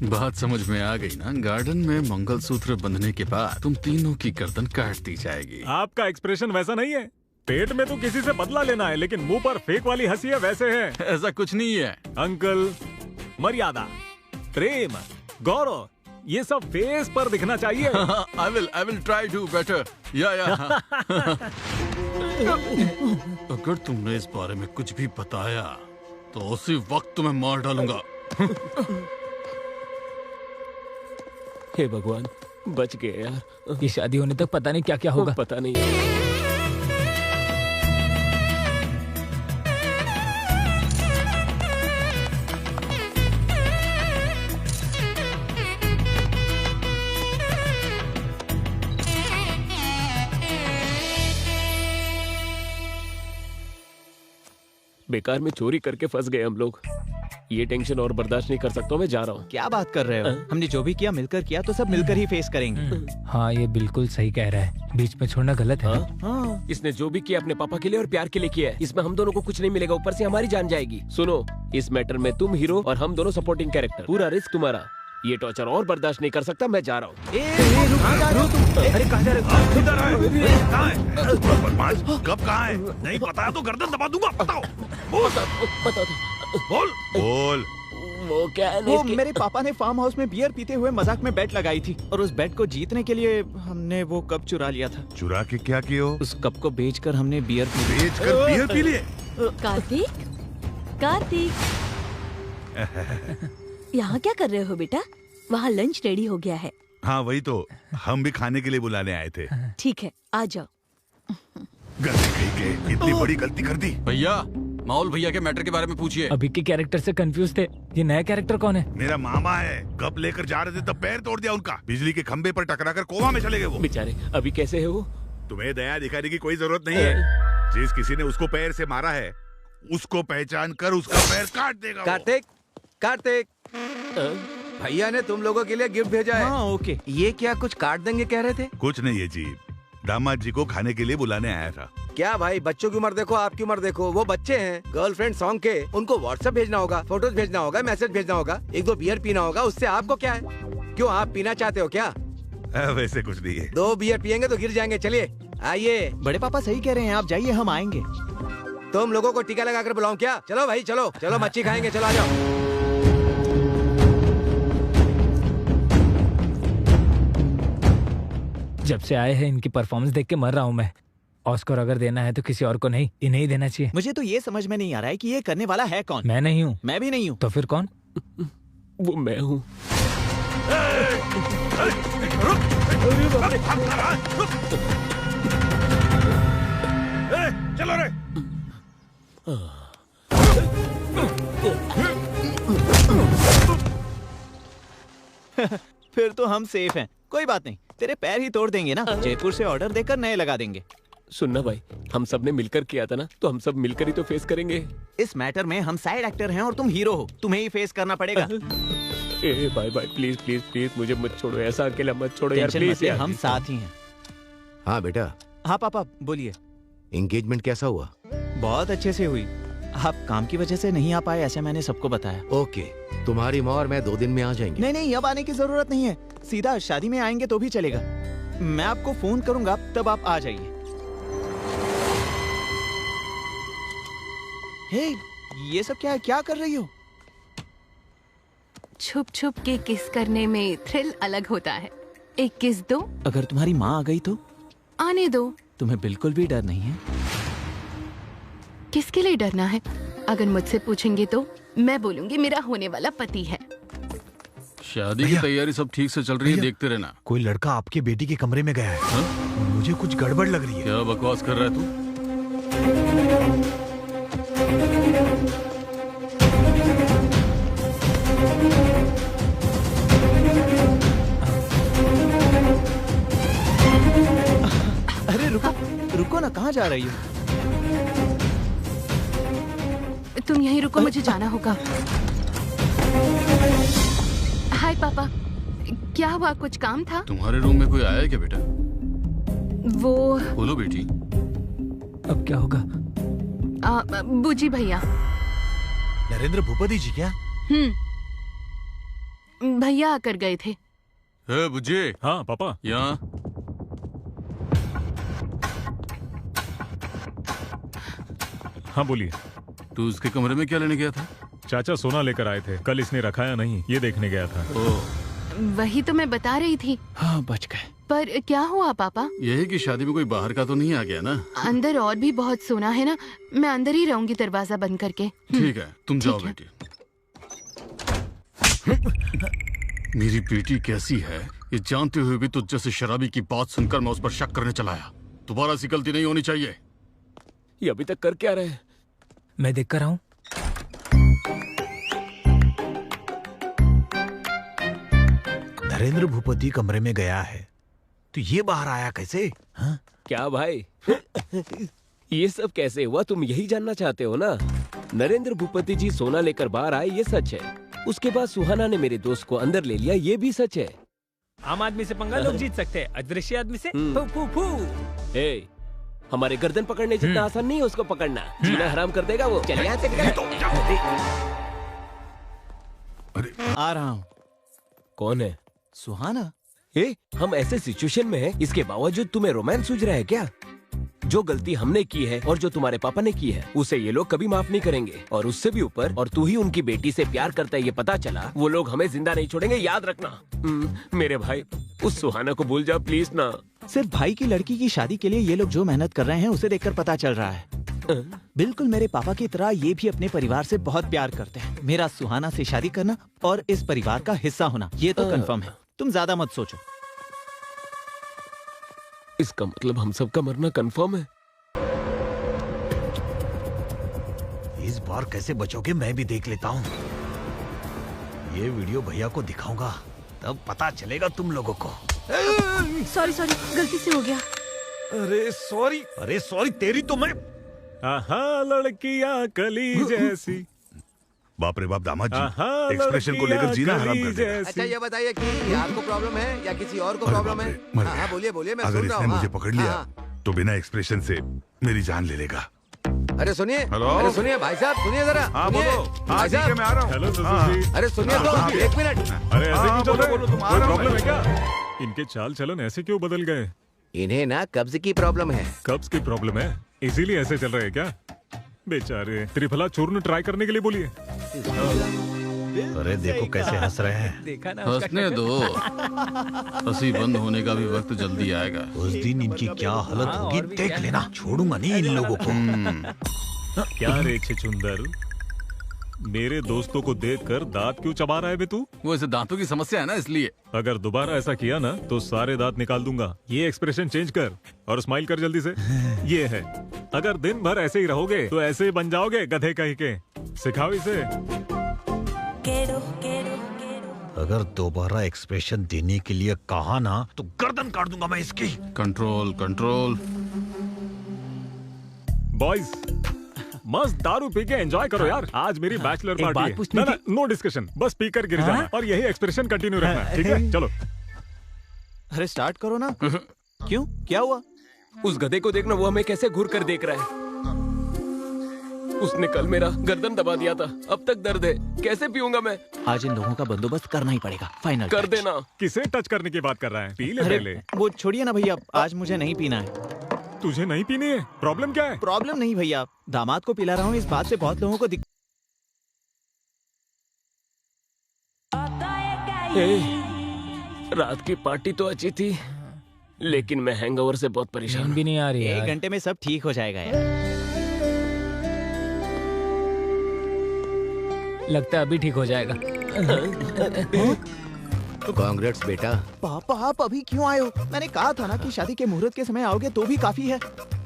बात समझ में आ गई ना? गार्डन में मंगलसूत्र बंधने के बाद तुम तीनों की गर्दन काट दी जाएगी। आपका एक्सप्रेशन वैसा नहीं है। पेट में तो किसी से बदला लेना है, लेकिन मुंह पर फेक वाली हंसी है वैसे है। ऐसा कुछ नहीं है अंकल। मर्यादा, प्रेम, गौरव, ये सब फेस पर दिखना चाहिए। I will try to better. या अगर तुमने इस बारे में कुछ भी बताया तो उसी वक्त तुम्हें मार डालूंगा। हे भगवान, बच गए यार। ये शादी होने तक पता नहीं क्या क्या होगा। पता नहीं। बेकार में चोरी करके फंस गए हम लोग। ये टेंशन और बर्दाश्त नहीं कर सकता, मैं जा रहा हूँ। क्या बात कर रहे हो? हमने जो भी किया मिलकर किया, तो सब मिलकर ही फेस करेंगे। हाँ ये बिल्कुल सही कह रहा है, बीच में छोड़ना गलत है। हाँ? इसने जो भी किया अपने पापा के लिए और प्यार के लिए किया है। इसमें हम दोनों को कुछ नहीं मिलेगा, ऊपर से हमारी जान जाएगी। सुनो, इस मैटर में तुम हीरो और हम दोनों सपोर्टिंग कैरेक्टर। पूरा रिस्क तुम्हारा। ये टॉर्चर और बर्दाश्त नहीं कर सकता, मैं जा रहा हूँ। अरे कहाँ जा रहे हो? इधर आए। कहाँ है? बदमाश, कब कहाँ है? नहीं बताया तो गर्दन दबा दूंगा। बताओ। बोल। वो क्या है? वो मेरे पापा ने फार्म हाउस में बियर पीते हुए मजाक में बेट लगाई थी, और उस बेट को जीतने के लिए हमने वो कप चुरा लिया था। चुरा के क्या किया? उस कप को बेचकर हमने बियर पी लिए। कार्तिक यहाँ क्या कर रहे हो बेटा? वहाँ लंच रेडी हो गया है। हाँ वही तो, हम भी खाने के लिए बुलाने आए थे। ठीक है, आ जाओ। गलती कही के, इतनी बड़ी गलती कर दी। भैया, माहौल भैया के मैटर के बारे में पूछिए। अभी के कैरेक्टर से कंफ्यूज थे। ये नया कैरेक्टर कौन है? मेरा मामा है। कब लेकर जा रहे थे तब पैर तोड़ दिया उनका। बिजली के खंबे पर टकराकर कोमा में चले गए वो बेचारे। अभी कैसे है वो? तुम्हें दया दिखाने की कोई जरूरत नहीं है। जिस किसी ने उसको पैर से मारा है, उसको पहचान कर उसका पैर काट देगा। कार्तिक, भैया ने तुम लोगों के लिए गिफ्ट भेजा है। हाँ ओके। ये क्या कुछ काट देंगे कह रहे थे? कुछ नहीं है जी, दामाद जी को खाने के लिए बुलाने आया था। क्या भाई, बच्चों की उम्र देखो, आपकी उम्र देखो। वो बच्चे हैं, गर्लफ्रेंड सॉन्ग के। उनको व्हाट्सएप भेजना होगा, फोटोज भेजना होगा, मैसेज भेजना होगा, एक दो बियर पीना होगा। उससे आपको क्या है? क्यों, आप पीना चाहते हो क्या? वैसे कुछ नहीं है। 2 बियर पियेंगे तो गिर जाएंगे। चलिए आइए। बड़े पापा सही कह रहे हैं, आप जाइए, हम आएंगे। तुम लोगों को टीका लगाकर बुलाऊं क्या? चलो भाई चलो, चलो मच्छी खाएंगे, चलो आ जाओ। जब से आए हैं इनकी परफॉर्मेंस देख के मर रहा हूँ मैं। ऑस्कर अगर देना है तो किसी और को नहीं, इन्हें ही देना चाहिए। मुझे तो ये समझ में नहीं आ रहा है कि ये करने वाला है कौन। मैं नहीं हूँ। मैं भी नहीं हूँ। तो फिर कौन? वो मैं हूँ। चलो रे। फिर तो हम सेफ हैं। कोई बात नहीं, तेरे पैर ही तोड़ देंगे ना। जयपुर से ऑर्डर देकर नए लगा देंगे। सुनना भाई, हम सब ने मिलकर किया था ना, तो हम सब मिलकर ही तो फेस करेंगे। इस मैटर में हम साइड एक्टर हैं और तुम हीरो हो, तुम्हें ही फेस करना पड़ेगा। ए भाई भाई, प्लीज प्लीज प्लीज मुझे मत छोड़ो, ऐसा अकेला मत छोड़ो यार, टेंशन मत प्लीज ले, यार। हम साथ ही हैं। हाँ बेटा। हाँ पापा बोलिए। एंगेजमेंट कैसा हुआ? बहुत अच्छे से हुई। आप काम की वजह से नहीं आ पाए ऐसे मैंने सबको बताया। ओके, तुम्हारी माँ और मैं 2 दिन में आ जाएंगे। नहीं नहीं, अब आने की जरूरत नहीं है, सीधा शादी में आएंगे तो भी चलेगा। मैं आपको फोन करूंगा, तब आप आ जाइए। हे, ये सब क्या है? क्या कर रही हो? छुप छुप के किस करने में थ्रिल अलग होता है। एक किस दो। अगर तुम्हारी माँ आ गई तो? आने दो। तुम्हें बिल्कुल भी डर नहीं है? किसके लिए डरना है? अगर मुझसे पूछेंगे तो मैं बोलूंगी मेरा होने वाला पति है। शादी की तैयारी सब ठीक से चल रही है, देखते रहना। कोई लड़का आपके बेटी के कमरे में गया है। हा? मुझे कुछ गड़बड़ लग रही है। क्या बकवास कर रहा है तू? अरे रुको रुको ना, कहाँ जा रही हो? तुम यहीं रुको, मुझे जाना होगा। हाय पापा, क्या हुआ, कुछ काम था? तुम्हारे रूम में कोई आया है क्या बेटा? वो बोलो बेटी। अब क्या होगा? बूजी भैया। नरेंद्र भूपति जी क्या? भैया आकर गए थे। बुज्जी। हाँ पापा। यहाँ हाँ बोलिए। तू उसके कमरे में क्या लेने गया था? चाचा सोना लेकर आए थे, कल इसने रखा या नहीं ये देखने गया था। वही तो मैं बता रही थी। हाँ बच गए। पर क्या हुआ पापा? यही कि शादी में कोई बाहर का तो नहीं आ गया ना? अंदर और भी बहुत सोना है ना, मैं अंदर ही रहूंगी दरवाजा बंद करके। ठीक है, तुम जाओ बेटी। मेरी बेटी कैसी है ये जानते हुए भी तुझ जैसे शराबी की बात सुनकर मैं उस पर शक करने चला आया। दोबारा ऐसी गलती नहीं होनी चाहिए। ये अभी तक कर क्या रहे? मैं देख कर आऊं। नरेंद्र भूपति कमरे में गया है तो ये बाहर आया कैसे? हाँ? क्या भाई ये सब कैसे हुआ, तुम यही जानना चाहते हो ना? नरेंद्र भूपति जी सोना लेकर बाहर आए ये सच है। उसके बाद सुहाना ने मेरे दोस्त को अंदर ले लिया ये भी सच है। आम आदमी से पंगा लोग जीत सकते हैं, अदृश्य आदमी से फू फू फू। ए, हमारे गर्दन पकड़ने जितना आसान नहीं है उसको पकड़ना। जीना हराम कर देगा वो। चलिए यहाँ से आ रहा हूँ। कौन है? सुहाना। हम ऐसे सिचुएशन में हैं, इसके बावजूद तुम्हें रोमांस सूझ रहा है क्या? जो गलती हमने की है और जो तुम्हारे पापा ने की है उसे ये लोग कभी माफ नहीं करेंगे। और उससे भी ऊपर, और तू ही उनकी बेटी से प्यार करता है ये पता चला, वो लोग हमें जिंदा नहीं छोड़ेंगे, याद रखना। मेरे भाई उस सुहाना को भूल जा प्लीज ना। सिर्फ भाई की लड़की की शादी के लिए ये लोग जो मेहनत कर रहे हैं उसे देखकर पता चल रहा है। बिल्कुल मेरे पापा की तरह ये भी अपने परिवार से बहुत प्यार करते हैं। मेरा सुहाना से शादी करना और इस परिवार का हिस्सा होना ये तो कंफर्म है। तुम ज्यादा मत सोचो। इसका मतलब हम सबका मरना कंफर्म है। इस बार कैसे बचोगे मैं भी देख लेता हूँ। ये वीडियो भैया को दिखाऊंगा तब पता चलेगा तुम लोगों को। सॉरी सॉरी, गलती से हो गया। अरे सॉरी तेरी तो मैं। लड़कियां कली जैसी। बाप रे बाप दामाद जी, एक्सप्रेशन को लेकर जीना हराम कर दिया। अच्छा ये बताइए कि आपको प्रॉब्लम है या किसी और को प्रॉब्लम है? हाँ बोलिए बोलिए, मैं अगर सुन रहा इसने हूँ। मुझे पकड़ लिया तो बिना एक्सप्रेशन से मेरी जान ले लेगा। अरे सुनिए, हेलो? अरे सुनिए भाई साहब, सुनिए जरा। हाँ सुनिए। बोलो। हाँ भाई ठीक है साहब, मैं आ रहा हूँ। हेलो अरे सुनिए तो, एक मिनट। अरे ऐसे क्यों चल रहे हो? बोलो, तुम आ कोई रहा हूँ प्रॉब्लम है मैं। क्या? इनके चाल चलन ऐसे क्यों बदल गए? इन्हें ना कब्ज की प्रॉब्लम है। कब्ज की प्रॉब्लम है इसीलिए ऐसे चल रहे हैं क्या? बेचारे। त्रिफला चूर्ण ट्राई करने के लिए बोलिए। अरे देखो कैसे हंस रहे हैं। देखा ना? हंसने दो, हंसी बंद होने का भी वक्त जल्दी आएगा। उस दिन इनकी क्या हालत होगी देख लेना। छोड़ूंगा नहीं इन लोगों को। क्या रे छुंदर, मेरे दोस्तों को देखकर दांत क्यों चबा रहा है बे तू? वो ऐसे दांतों की समस्या है ना इसलिए। अगर दोबारा ऐसा किया ना तो सारे दांत निकाल दूंगा। ये एक्सप्रेशन चेंज कर और स्माइल कर जल्दी से। ये है, अगर दिन भर ऐसे ही रहोगे तो ऐसे ही बन जाओगे गधे कहीं के। सिखाओ इसे। अगर दोबारा एक्सप्रेशन देने के लिए कहा ना तो गर्दन काट दूंगा मैं इसकी। Control control. बॉयज मस्त दारू पी के एंजॉय करो यार। आज मेरी बैचलर एक बात पार्टी है। पूछनी ना, नो डिस्कशन, बस पी कर गिर जाना और यही एक्सप्रेशन कंटिन्यू रखना, ठीक है? चलो। अरे स्टार्ट करो ना। क्यों, क्या हुआ? उस गधे को देखना, वो हमें कैसे घूर कर देख रहा है। उसने कल मेरा गर्दन दबा दिया था, अब तक दर्द है। कैसे पीऊंगा मैं? आज इन लोगों का बंदोबस्त करना ही पड़ेगा। फाइनल कर देना। किसे टच करने की बात कर रहा है? पी ले पहले। अरे वो छोड़िए ना भैया, आज मुझे नहीं पीना है। तुझे नहीं पीनी है? प्रॉब्लम क्या है? प्रॉब्लम नहीं भैया, दामाद को पिला रहा हूँ, इस बात से बहुत लोगों को रात की पार्टी तो अच्छी थी लेकिन मैं हैंगओवर से बहुत परेशान भी नहीं आ रही है। 1 घंटे में सब ठीक हो जाएगा यार। लगता है अभी ठीक हो जाएगा। कांग्रेट्स बेटा। पापा आप अभी क्यों आए हो? मैंने कहा था ना कि शादी के मुहूर्त के समय आओगे तो भी काफी है।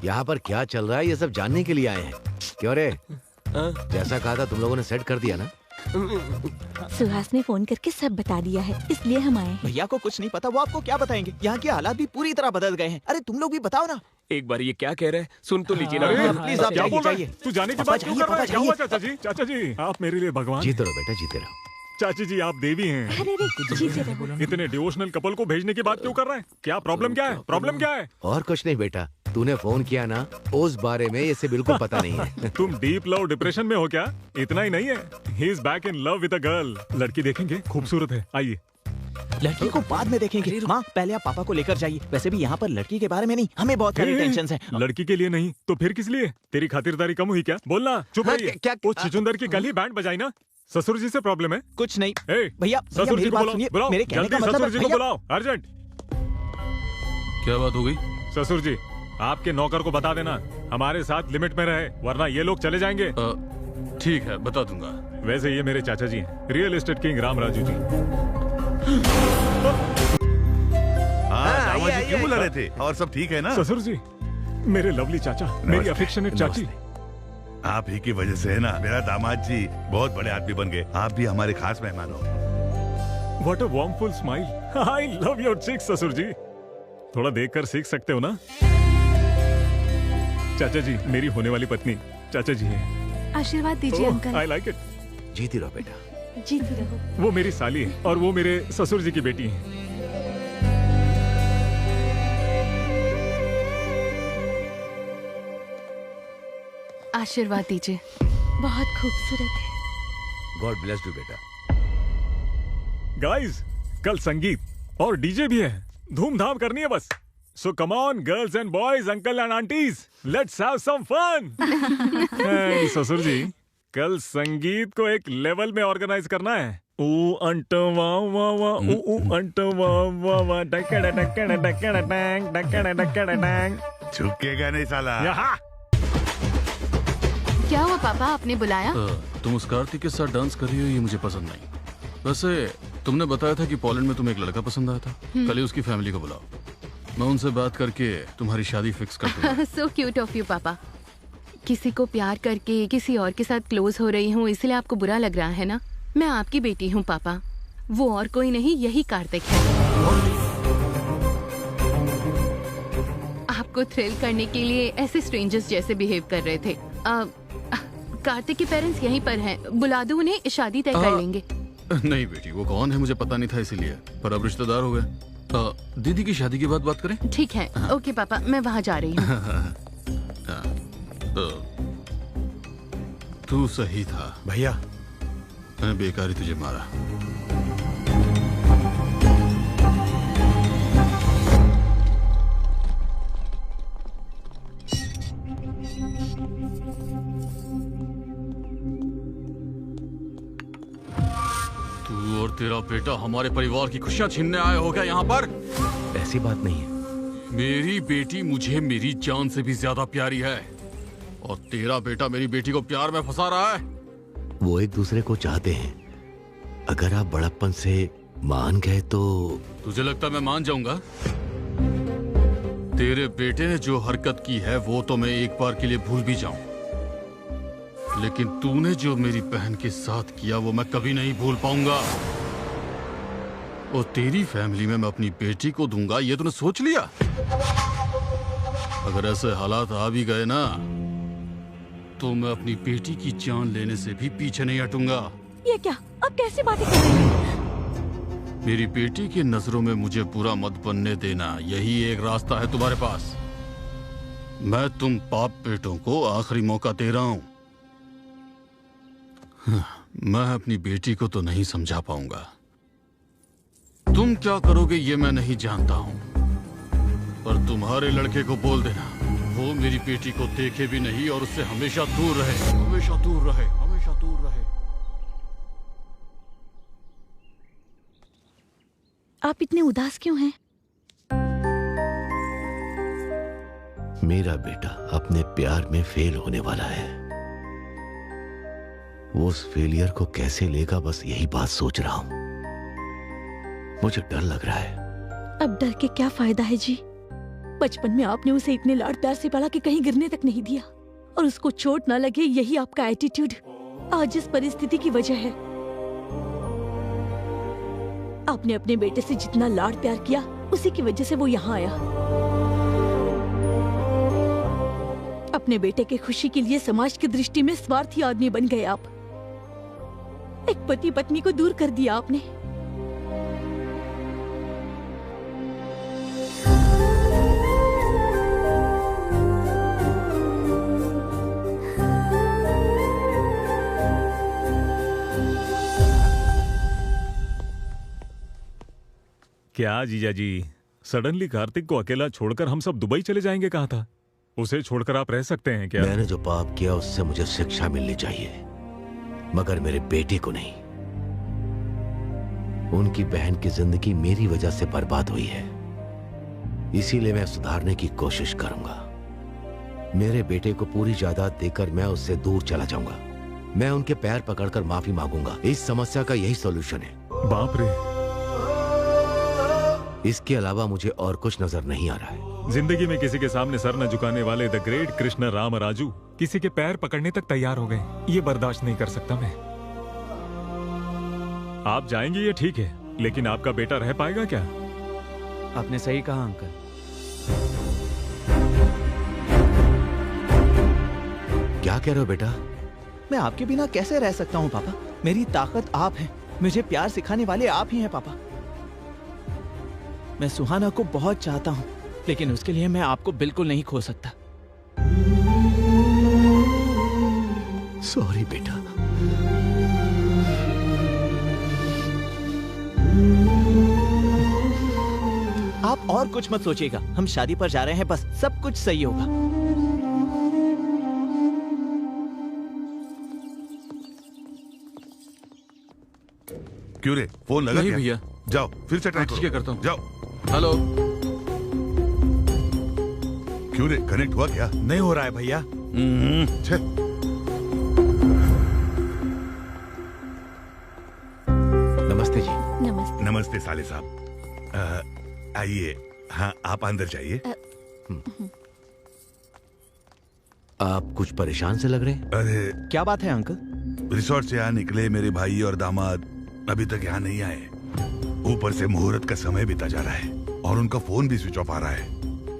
यहाँ पर क्या चल रहा है ये सब जानने के लिए आए हैं। क्यों रे? जैसा कहा था तुम लोगों ने सेट कर दिया ना? सुहास ने फोन करके सब बता दिया है, इसलिए हम आए हैं। भैया को कुछ नहीं पता, वो आपको क्या बताएंगे? यहाँ के हालात भी पूरी तरह बदल गए हैं। अरे तुम लोग भी बताओ ना। एक बार ये क्या कह रहे हैं सुन तो लीजिए ना। प्लीज आप क्या बोल रहे हैं? तू जाने की बात क्यों कर रहा है? क्या हुआ चाचा जी? चाचा जी आप मेरे लिए भगवान। जीते रहो बेटा, जीते रहो। चाची जी आप देवी हैं। इतने डिवोशनल कपल को भेजने की बात क्यों कर रहे हैं? क्या प्रॉब्लम क्या है? प्रॉब्लम क्या है? और कुछ नहीं बेटा, तूने फोन किया ना, उस बारे में इसे बिल्कुल पता नहीं है। तुम डीप लव डिप्रेशन में हो क्या? इतना ही नहीं है, he is back in love with a girl. लड़की देखेंगे, खूबसूरत है, आइए। लड़की को बाद में देखेंगे। माँ पहले आप पापा को लेकर जाइए। वैसे भी यहाँ पर लड़की के बारे में नहीं, हमें बहुत सारी टेंशन है। लड़की के लिए नहीं तो फिर किस लिए? तेरी खातिरदारी कम हुई क्या? बोलना। चुप रहिए। उस छिचुंदर की कल ही बैंड बजाई ना। ससुर जी से प्रॉब्लम है? कुछ नहीं भैया, ससुर जी को बुलाओ, मेरे कहने का मतलब ससुर जी को बुलाओ, अर्जेंट। क्या बात हो गई? ससुर जी आपके नौकर को बता देना हमारे साथ लिमिट में रहे, वरना ये लोग चले जाएंगे। ठीक है, बता दूंगा। वैसे ये मेरे चाचा जी हैं, real estate king Ram Raju ji. दामाद जी क्यों बुला रहे थे? और सब ठीक है ना? ससुर जी, मेरे लवली चाचा, मेरी अफेक्शनेट चाची। आप ही की वजह से है ना मेरा दामाद जी बहुत बड़े आदमी बन गए। आप भी हमारे खास मेहमान हो। What a warmful smile. I love your cheeks, ससुर जी। थोड़ा देखकर सीख सकते हो ना। चाचा जी मेरी होने वाली पत्नी चाचा जी है। आशीर्वाद दीजिए अंकल। I like it। जीती रहो बेटा, जीती रहो। वो मेरी साली है और वो मेरे ससुर जी की बेटी है। आशीर्वाद दीजिए। बहुत खूबसूरत है। गॉड ब्लेस यू बेटा। गाइस कल संगीत और डीजे भी है, धूमधाम करनी है बस। So come on girls and boys, uncle and aunties, let's have some fun. ससुर जी कल संगीत को एक लेवल में ऑर्गेनाइज करना है। ऊ अंटो वाह वाह वाह, ऊ अंटो वाह वाह वाह, डकड़ा डकड़ा डकड़ा डैंग, डकड़ा डकड़ा डैंग। झुकेगा नहीं साला। यहाँ क्या हुआ पापा, आपने बुलाया? तुम उस कार्तिक के साथ डांस कर रही हो, ये मुझे पसंद नहीं। वैसे तुमने बताया था कि पोलैंड में तुम्हें एक लड़का पसंद आया था। कल ही उसकी फैमिली को बुलाओ, मैं उनसे बात करके तुम्हारी शादी फिक्स कर दूंगा। सो क्यूट ऑफ यू पापा। किसी को प्यार करके किसी और के साथ क्लोज हो रही हूँ, इसलिए आपको बुरा लग रहा है ना? मैं आपकी बेटी हूँ पापा, वो और कोई नहीं, यही कार्तिक है। आपको थ्रिल करने के लिए ऐसे स्ट्रेंजर्स जैसे बिहेव कर रहे थे। कार्तिक के पेरेंट्स यहीं पर हैं, बुला दो उन्हें, शादी तय कर लेंगे। नहीं बेटी, वो कौन है मुझे पता नहीं था, इसीलिए, पर अब रिश्तेदार हो गए। दीदी की शादी के बाद बात करें? ठीक है, ओके पापा, मैं वहाँ जा रही हूँ। तू सही था भैया, मैंने बेकार ही तुझे मारा। तू और तेरा बेटा हमारे परिवार की खुशियां छीनने आए हो क्या यहाँ पर? ऐसी बात नहीं है। मेरी बेटी मुझे मेरी जान से भी ज्यादा प्यारी है, और तेरा बेटा मेरी बेटी को प्यार में फंसा रहा है। वो एक दूसरे को चाहते हैं, अगर आप बड़प्पन से मान गए तो। तुझे लगता है मैं मान जाऊंगा? तेरे बेटे ने जो हरकत की है वो तो मैं एक बार के लिए भूल भी जाऊं, लेकिन तूने जो मेरी बहन के साथ किया वो मैं कभी नहीं भूल पाऊंगा। और तेरी फैमिली में मैं अपनी बेटी को दूंगा, ये तूने सोच लिया? अगर ऐसे हालात आ भी गए ना, तो मैं अपनी बेटी की जान लेने से भी पीछे नहीं हटूंगा। ये क्या, अब कैसी बातें कर रहे हैं? मेरी बेटी की नजरों में मुझे बुरा मत बनने देना, यही एक रास्ता है तुम्हारे पास। मैं तुम बाप बेटों को आखिरी मौका दे रहा हूं। मैं अपनी बेटी को तो नहीं समझा पाऊंगा, तुम क्या करोगे ये मैं नहीं जानता हूं, पर तुम्हारे लड़के को बोल देना वो मेरी बेटी को देखे भी नहीं और उससे हमेशा दूर रहे, हमेशा दूर रहे, हमेशा दूर रहे। आप इतने उदास क्यों हैं? मेरा बेटा अपने प्यार में फेल होने वाला है, वो उस फेलियर को कैसे लेगा, बस यही बात सोच रहा हूं। मुझे डर लग रहा है। अब डर के क्या फायदा है जी? बचपन में आपने उसे इतने लाड प्यार से पाला कि कहीं गिरने तक नहीं दिया, और उसको चोट ना लगे यही आपका एटीट्यूड आज इस परिस्थिति की वजह है। आपने अपने बेटे से जितना लाड प्यार किया उसी की वजह से वो यहाँ आया। अपने बेटे के खुशी के लिए समाज की दृष्टि में स्वार्थी आदमी बन गए आप। एक पति पत्नी को दूर कर दिया आपने। क्या जीजा जी, सडनली कार्तिक को अकेला छोड़कर हम सब दुबई चले जाएंगे कहा था? उसे छोड़कर आप रह सकते हैं क्या? मैंने जो पाप किया उससे मुझे शिक्षा मिलनी चाहिए, मगर मेरे बेटे को नहीं। उनकी बहन की जिंदगी मेरी वजह से बर्बाद हुई है, इसीलिए मैं सुधारने की कोशिश करूंगा। मेरे बेटे को पूरी जायदाद देकर मैं उससे दूर चला जाऊंगा। मैं उनके पैर पकड़कर माफी मांगूंगा। इस समस्या का यही सॉल्यूशन है। बाप रे, इसके अलावा मुझे और कुछ नजर नहीं आ रहा है। जिंदगी में किसी के सामने सर न झुकाने वाले द ग्रेट कृष्ण राम राजू किसी के पैर पकड़ने तक तैयार हो गए। ये बर्दाश्त नहीं कर सकता मैं। आप जाएंगे ये ठीक है, लेकिन आपका बेटा रह पाएगा क्या? आपने सही कहा अंकल। क्या कह रहे हो बेटा? मैं आपके बिना कैसे रह सकता हूँ पापा? मेरी ताकत आप हैं, मुझे प्यार सिखाने वाले आप ही हैं पापा। मैं सुहाना को बहुत चाहता हूँ, लेकिन उसके लिए मैं आपको बिल्कुल नहीं खो सकता। सॉरी बेटा। आप और कुछ मत सोचिएगा, हम शादी पर जा रहे हैं, बस सब कुछ सही होगा। क्यों रे, फोन लगा नहीं क्या? भैया। जाओ फिर से ट्राई ठीक है, करता हूँ। जाओ। हेलो। क्यों रे, कनेक्ट हुआ क्या? नहीं हो रहा है भैया। छे। नमस्ते जी। नमस्ते। नमस्ते साले साहब। आइए। हाँ, आप अंदर जाइए। आप कुछ परेशान से लग रहे हैं। अरे क्या बात है अंकल? रिसोर्ट से यहाँ निकले मेरे भाई और दामाद अभी तक यहाँ नहीं आए। ऊपर से मुहूर्त का समय बीता जा रहा है और उनका फोन भी स्विच ऑफ आ रहा है।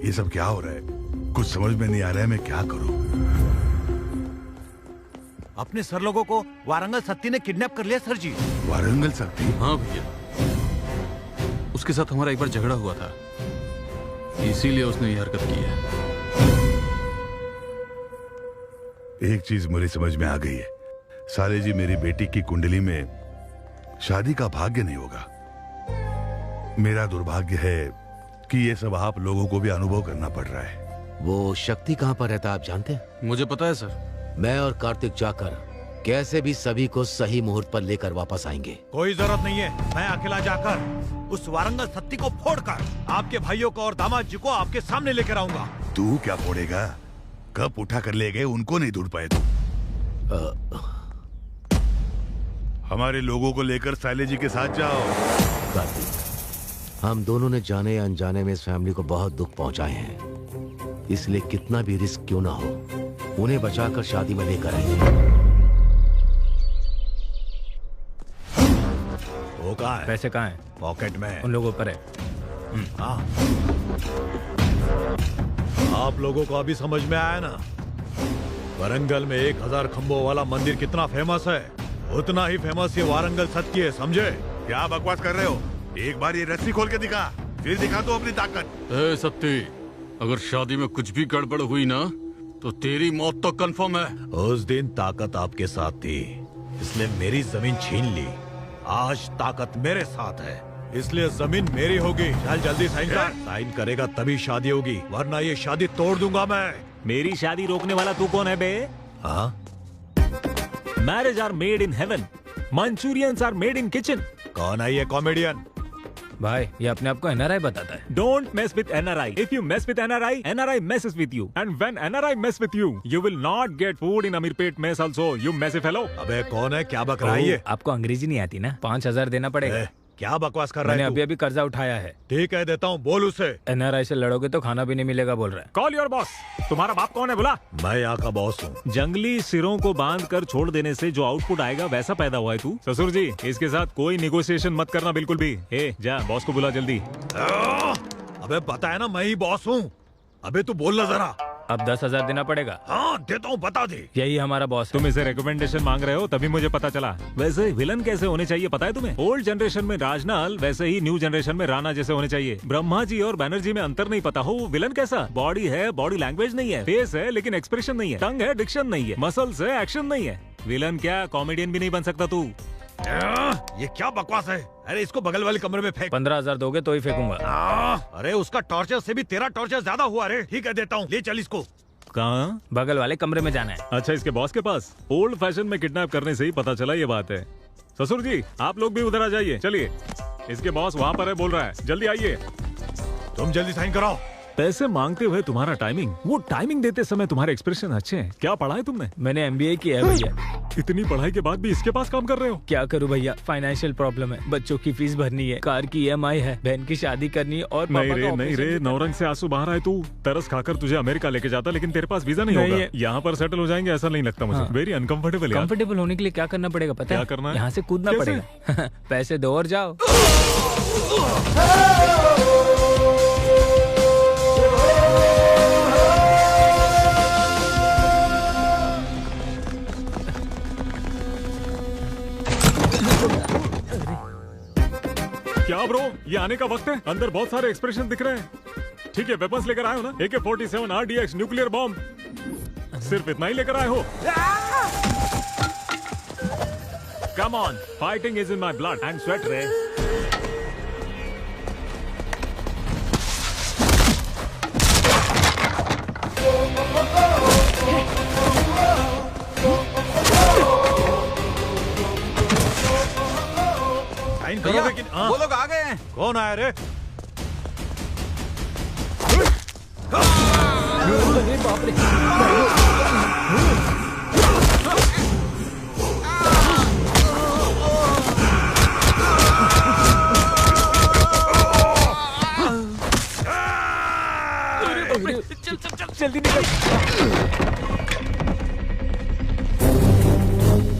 ये सब क्या हो रहा है? कुछ समझ में नहीं आ रहा है, मैं क्या करूं? अपने सर लोगों को वारंगल सत्ती ने किडनैप कर लिया सर जी। वारंगल सत्ती? हाँ भैया, उसके साथ हमारा एक बार झगड़ा हुआ था, इसीलिए उसने ये हरकत की है। एक चीज मुझे समझ में आ गई है, साले जी, मेरी बेटी की कुंडली में शादी का भाग्य नहीं होगा। मेरा दुर्भाग्य है कि ये सब आप लोगों को भी अनुभव करना पड़ रहा है। वो शक्ति कहाँ पर रहता है आप जानते हैं? मुझे पता है सर। मैं और कार्तिक जाकर कैसे भी सभी को सही मुहूर्त पर लेकर वापस आएंगे। कोई जरूरत नहीं है, मैं अकेला जाकर उस वारंगल सत्ती को फोड़कर आपके भाइयों को और दामाद जी को आपके सामने लेकर आऊंगा। तू क्या फोड़ेगा? कब उठा कर ले गए, उनको नहीं ढूंढ पाए तू। हमारे लोगों को लेकर साले जी के साथ जाओ। कार्तिक, हम दोनों ने जाने या अनजाने में इस फैमिली को बहुत दुख पहुंचाए हैं, इसलिए कितना भी रिस्क क्यों ना हो, उन्हें बचाकर शादी में लेकर आएंगे। वो कहाँ है? पैसे कहाँ हैं? पॉकेट में। उन लोगों पर है। हाँ। आप लोगों को अभी समझ में आया ना? वारंगल में 1000 खंभों वाला मंदिर कितना फेमस है, उतना ही फेमस ये वारंगल सत्ती है, समझे? क्या बकवास कर रहे हो? एक बार ये रस्सी खोल के दिखा, फिर दिखा तो अपनी ताकत। ए सत्ती, अगर शादी में कुछ भी गड़बड़ हुई ना तो तेरी मौत तो कंफर्म है। उस दिन ताकत आपके साथ थी, इसलिए मेरी जमीन छीन ली। आज ताकत मेरे साथ है, इसलिए जमीन मेरी होगी। चल जल्दी साइन कर। साइन करेगा तभी शादी होगी, वरना ये शादी तोड़ दूंगा मैं। मेरी शादी रोकने वाला तू कौन है बे? हाँ? Marriage are made in heaven, Manchurians are made in kitchen. कौन है ये कॉमेडियन? भाई, ये अपने आप को एनआरआई बताता है। Don't mess with NRI. If you mess with NRI, NRI messes with you. And when NRI mess with you, you will not get food in Amirpet mess also. You messy fellow. अबे कौन है, क्या बक रहा है ये? आपको अंग्रेजी नहीं आती ना? 5000 देना पड़ेगा। क्या बकवास कर रहा मैंने है अभी अभी कर्जा उठाया है। ठीक है, देता हूँ, बोल उसे। एनआरआई से लड़ोगे तो खाना भी नहीं मिलेगा बोल रहा है। Call your boss. तुम्हारा बाप कौन है बोला? मैं यहाँ का बॉस हूँ। जंगली सिरों को बांध कर छोड़ देने से जो आउटपुट आएगा वैसा पैदा हुआ है तू। ससुर जी, इसके साथ कोई निगोशिएशन मत करना बिल्कुल भी। ए, जा बॉस को बुला जल्दी। अबे पता है ना, मैं ही बॉस हूँ। अबे तू बोलना जरा। अब 10,000 देना पड़ेगा। हाँ देता हूँ, बता दे। यही हमारा बॉस। तुम इसे रिकमेंडेशन मांग रहे हो तभी मुझे पता चला। वैसे विलन कैसे होने चाहिए पता है तुम्हें? ओल्ड जनरेशन में राजनाल, वैसे ही न्यू जनरेशन में राणा जैसे होने चाहिए। ब्रह्मा जी और बैनर्जी में अंतर नहीं पता हो, वो विलन कैसा? बॉडी है, बॉडी लैंग्वेज नहीं है, फेस है लेकिन एक्सप्रेशन नहीं है, टंग है, डिक्शन नहीं है, मसल्स है, एक्शन नहीं है। विलन क्या, कॉमेडियन भी नहीं बन सकता तू। ये क्या बकवास है? अरे इसको बगल वाले कमरे में फेंक। 15,000 दोगे तो ही फेंकूंगा। अरे उसका टॉर्चर से भी तेरा टॉर्चर ज्यादा हुआ रे। ठीक है देता हूँ, ले चल इसको। कहाँ? बगल वाले कमरे में जाना है। अच्छा, इसके बॉस के पास। ओल्ड फैशन में किडनैप करने से ही पता चला ये बात है। ससुर जी आप लोग भी उधर आ जाइए। चलिए, इसके बॉस वहाँ पर है, बोल रहा है, जल्दी आइए। तुम जल्दी साइन कराओ। पैसे मांगते हुए तुम्हारा टाइमिंग, वो टाइमिंग देते समय तुम्हारे एक्सप्रेशन अच्छे हैं। क्या पढ़ा है तुमने? मैंने MBA किया है भैया। इतनी पढ़ाई के बाद भी इसके पास काम कर रहे हो? क्या करूं भैया, फाइनेंशियल प्रॉब्लम है, बच्चों की फीस भरनी है, कार की EMI है, बहन की शादी करनी है और नहीं रे, नौरंग से आंसू बाहर आए। तू तरस खाकर तुझे अमेरिका लेके जाता, लेकिन तेरे पास वीजा नहीं होगा। यहाँ पर सेटल हो जाएंगे ऐसा नहीं लगता मुझे। Very uncomfortable. कंफर्टेबल होने के लिए क्या करना पड़ेगा पता है? क्या करना है? यहाँ से कूदना पड़ेगा। पैसे दो और जाओ। क्या ब्रो, ये आने का वक्त है? अंदर बहुत सारे एक्सप्रेशन दिख रहे हैं। ठीक है, वेपन्स लेकर आए हो ना? AK-47 RDX न्यूक्लियर बॉम्ब, सिर्फ इतना ही लेकर आए हो? Come on, fighting is in my blood and sweat रे। करो, लेकिन वो लोग आ गए हैं। कौन आया रे? बाप रे। चल जल्दी निकल।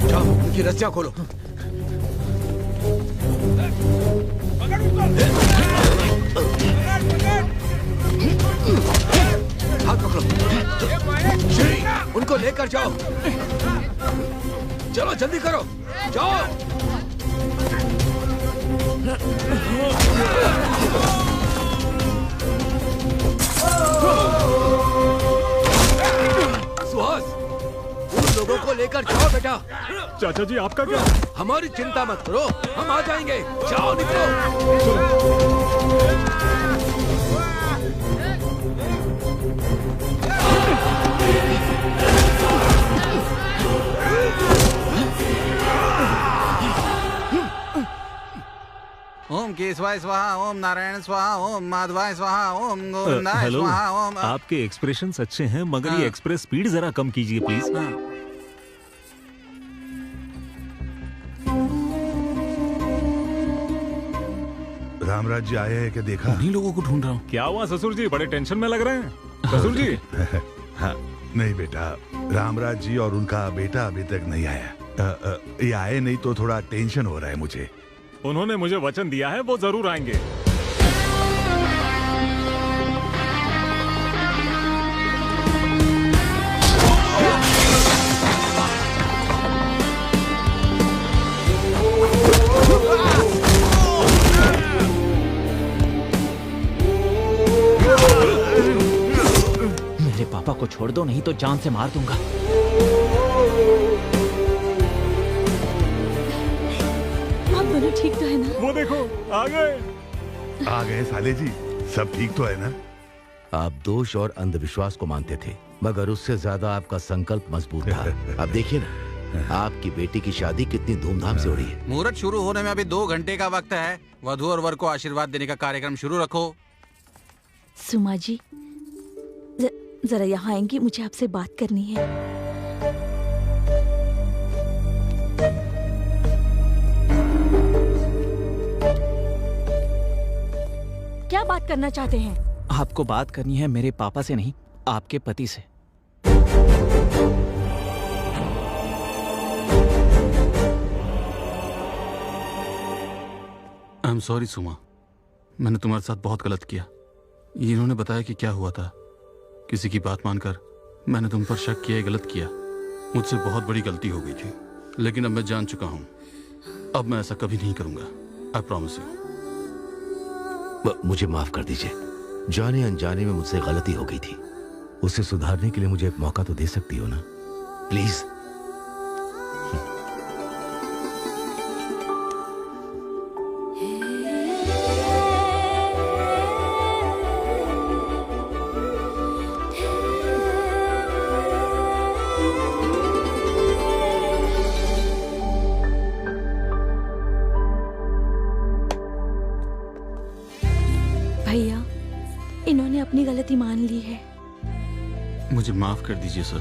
जाओ, उनकी रस्सियां खोलो। हाथ पकड़ो। श्री, उनको लेकर जाओ। चलो जल्दी करो, जाओ। सुहास, उन लोगों को लेकर जाओ बेटा। चाचा जी आपका क्या? हमारी चिंता मत करो, हम आ जाएंगे। जाओ, निकलो। ओम केशवाय स्वाहा, ओम नारायण स्वाहा, ओम माधवाय स्वाहा, ओम गोविंदाय हेलो, स्वाहा, ओम। आपके एक्सप्रेशंस अच्छे हैं मगर ये एक्सप्रेस स्पीड जरा कम कीजिए प्लीज। रामराज जी आए हैं क्या? देखा? उन्हीं लोगों को ढूंढ रहा हूँ। क्या हुआ ससुर जी, बड़े टेंशन में लग रहे हैं? ससुर जी हाँ, नहीं बेटा, रामराज जी और उनका बेटा अभी तक नहीं आया। ये आए नहीं तो थोड़ा टेंशन हो रहा है मुझे। उन्होंने मुझे वचन दिया है वो जरूर आएंगे। मेरे पापा को छोड़ दो, नहीं तो जान से मार दूंगा। आप दोनों ठीक तो है ना? वो देखो आ गए। आ गए साले जी, सब ठीक तो है ना? आप दोष और अंधविश्वास को मानते थे, मगर उससे ज्यादा आपका संकल्प मजबूत था। अब देखिए ना, आपकी बेटी की शादी कितनी धूमधाम से हो रही है। मुहूर्त शुरू होने में अभी 2 घंटे का वक्त है। वधू और वर को आशीर्वाद देने का कार्यक्रम शुरू रखो। सुमा जी, जरा यहाँ आएंगी, मुझे आपसे बात करनी है। क्या बात करना चाहते हैं? आपको बात करनी है मेरे पापा से नहीं, आपके पति से। आई एम सॉरी सुमा, मैंने तुम्हारे साथ बहुत गलत किया। इन्होंने बताया कि क्या हुआ था, किसी की बात मानकर मैंने तुम पर शक किया, गलत किया। मुझसे बहुत बड़ी गलती हो गई थी, लेकिन अब मैं जान चुका हूँ। अब मैं ऐसा कभी नहीं करूंगा। I promise you. मुझे माफ कर दीजिए, जाने अनजाने में मुझसे गलती हो गई थी। उसे सुधारने के लिए मुझे एक मौका तो दे सकती हो ना, प्लीज। भैया, इन्होंने अपनी गलती मान ली है। मुझे माफ कर दीजिए सर।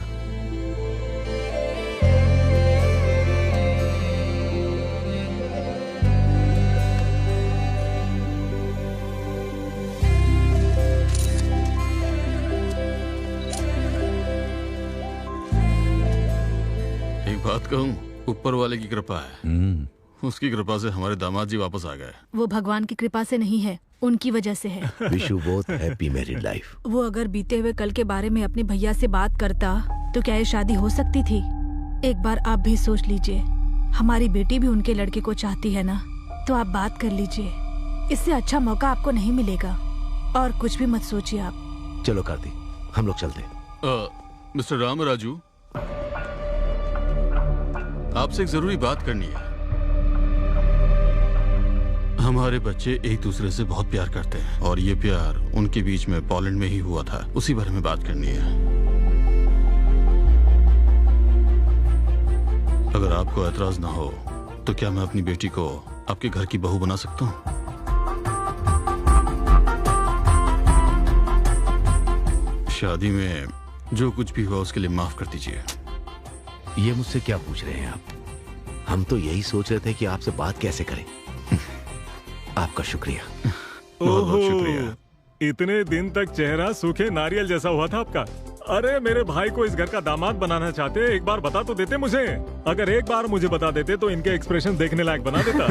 एक बात कहूँ, ऊपर वाले की कृपा है। उसकी कृपा से हमारे दामाद जी वापस आ गए। वो भगवान की कृपा से नहीं है, उनकी वजह से है। Wish you both happy married life. वो अगर बीते हुए कल के बारे में अपने भैया से बात करता तो क्या ये शादी हो सकती थी? एक बार आप भी सोच लीजिए, हमारी बेटी भी उनके लड़के को चाहती है ना, तो आप बात कर लीजिए। इससे अच्छा मौका आपको नहीं मिलेगा। और कुछ भी मत सोचिए आप। चलो कार्तिक, हम लोग चलते। मिस्टर राम राजू, आपसे एक जरूरी बात करनी है। हमारे बच्चे एक दूसरे से बहुत प्यार करते हैं और ये प्यार उनके बीच में पोलैंड में ही हुआ था। उसी बारे में बात करनी है। अगर आपको एतराज ना हो तो क्या मैं अपनी बेटी को आपके घर की बहू बना सकता हूँ? शादी में जो कुछ भी हुआ उसके लिए माफ कर दीजिए। ये मुझसे क्या पूछ रहे हैं आप? हम तो यही सोच रहे थे कि आपसे बात कैसे करें। आपका शुक्रिया। बहुत बहुत शुक्रिया। इतने दिन तक चेहरा सूखे नारियल जैसा हुआ था आपका। अरे मेरे भाई को इस घर का दामाद बनाना चाहते, एक बार बता तो देते मुझे। अगर एक बार मुझे बता देते तो इनके एक्सप्रेशन देखने लायक बना देता।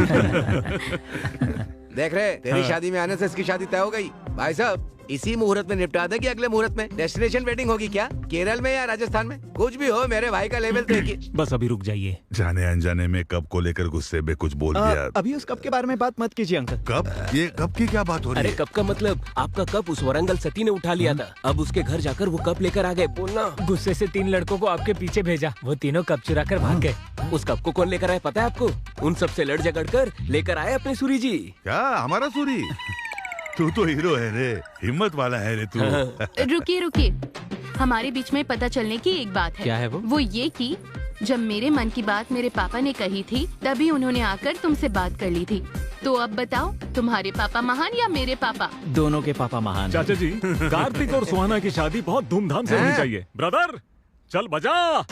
देख रहे, तेरी शादी में आने से इसकी शादी तय हो गई। भाई साहब, इसी मुहूर्त में निपटा दे कि अगले मुहूर्त में? डेस्टिनेशन वेडिंग होगी क्या, केरल में या राजस्थान में? कुछ भी हो, मेरे भाई का लेवल देखिए। बस अभी रुक जाइए। जाने अनजाने में कप को लेकर गुस्से में कुछ बोल दिया। अभी उस कप के बारे में बात मत कीजिए अंकल। कप? ये कप की क्या बात हो रही अरे है? कप का मतलब आपका कप उस वरंगल सती ने उठा लिया था। अब उसके घर जाकर वो कप लेकर आ गए। बोलना। गुस्से से 3 लड़कों को आपके पीछे भेजा, वो तीनों कप चुरा कर भाग गए। उस कप को कौन लेकर आया पता है आपको? उन सब से लड़ झगड़ कर लेकर आए अपने सूरी जी। क्या हमारा सूरी? तू तो हीरो है रे, हिम्मत वाला है रे तू। रुकिए रुकिए, हमारे बीच में पता चलने की एक बात है। क्या है वो? ये कि जब मेरे मन की बात मेरे पापा ने कही थी, तभी उन्होंने आकर तुमसे बात कर ली थी। तो अब बताओ, तुम्हारे पापा महान या मेरे पापा? दोनों के पापा महान। चाचा जी, कार्तिक और सुहाना की शादी बहुत धूमधाम से होनी चाहिए। ब्रदर, चल बजा।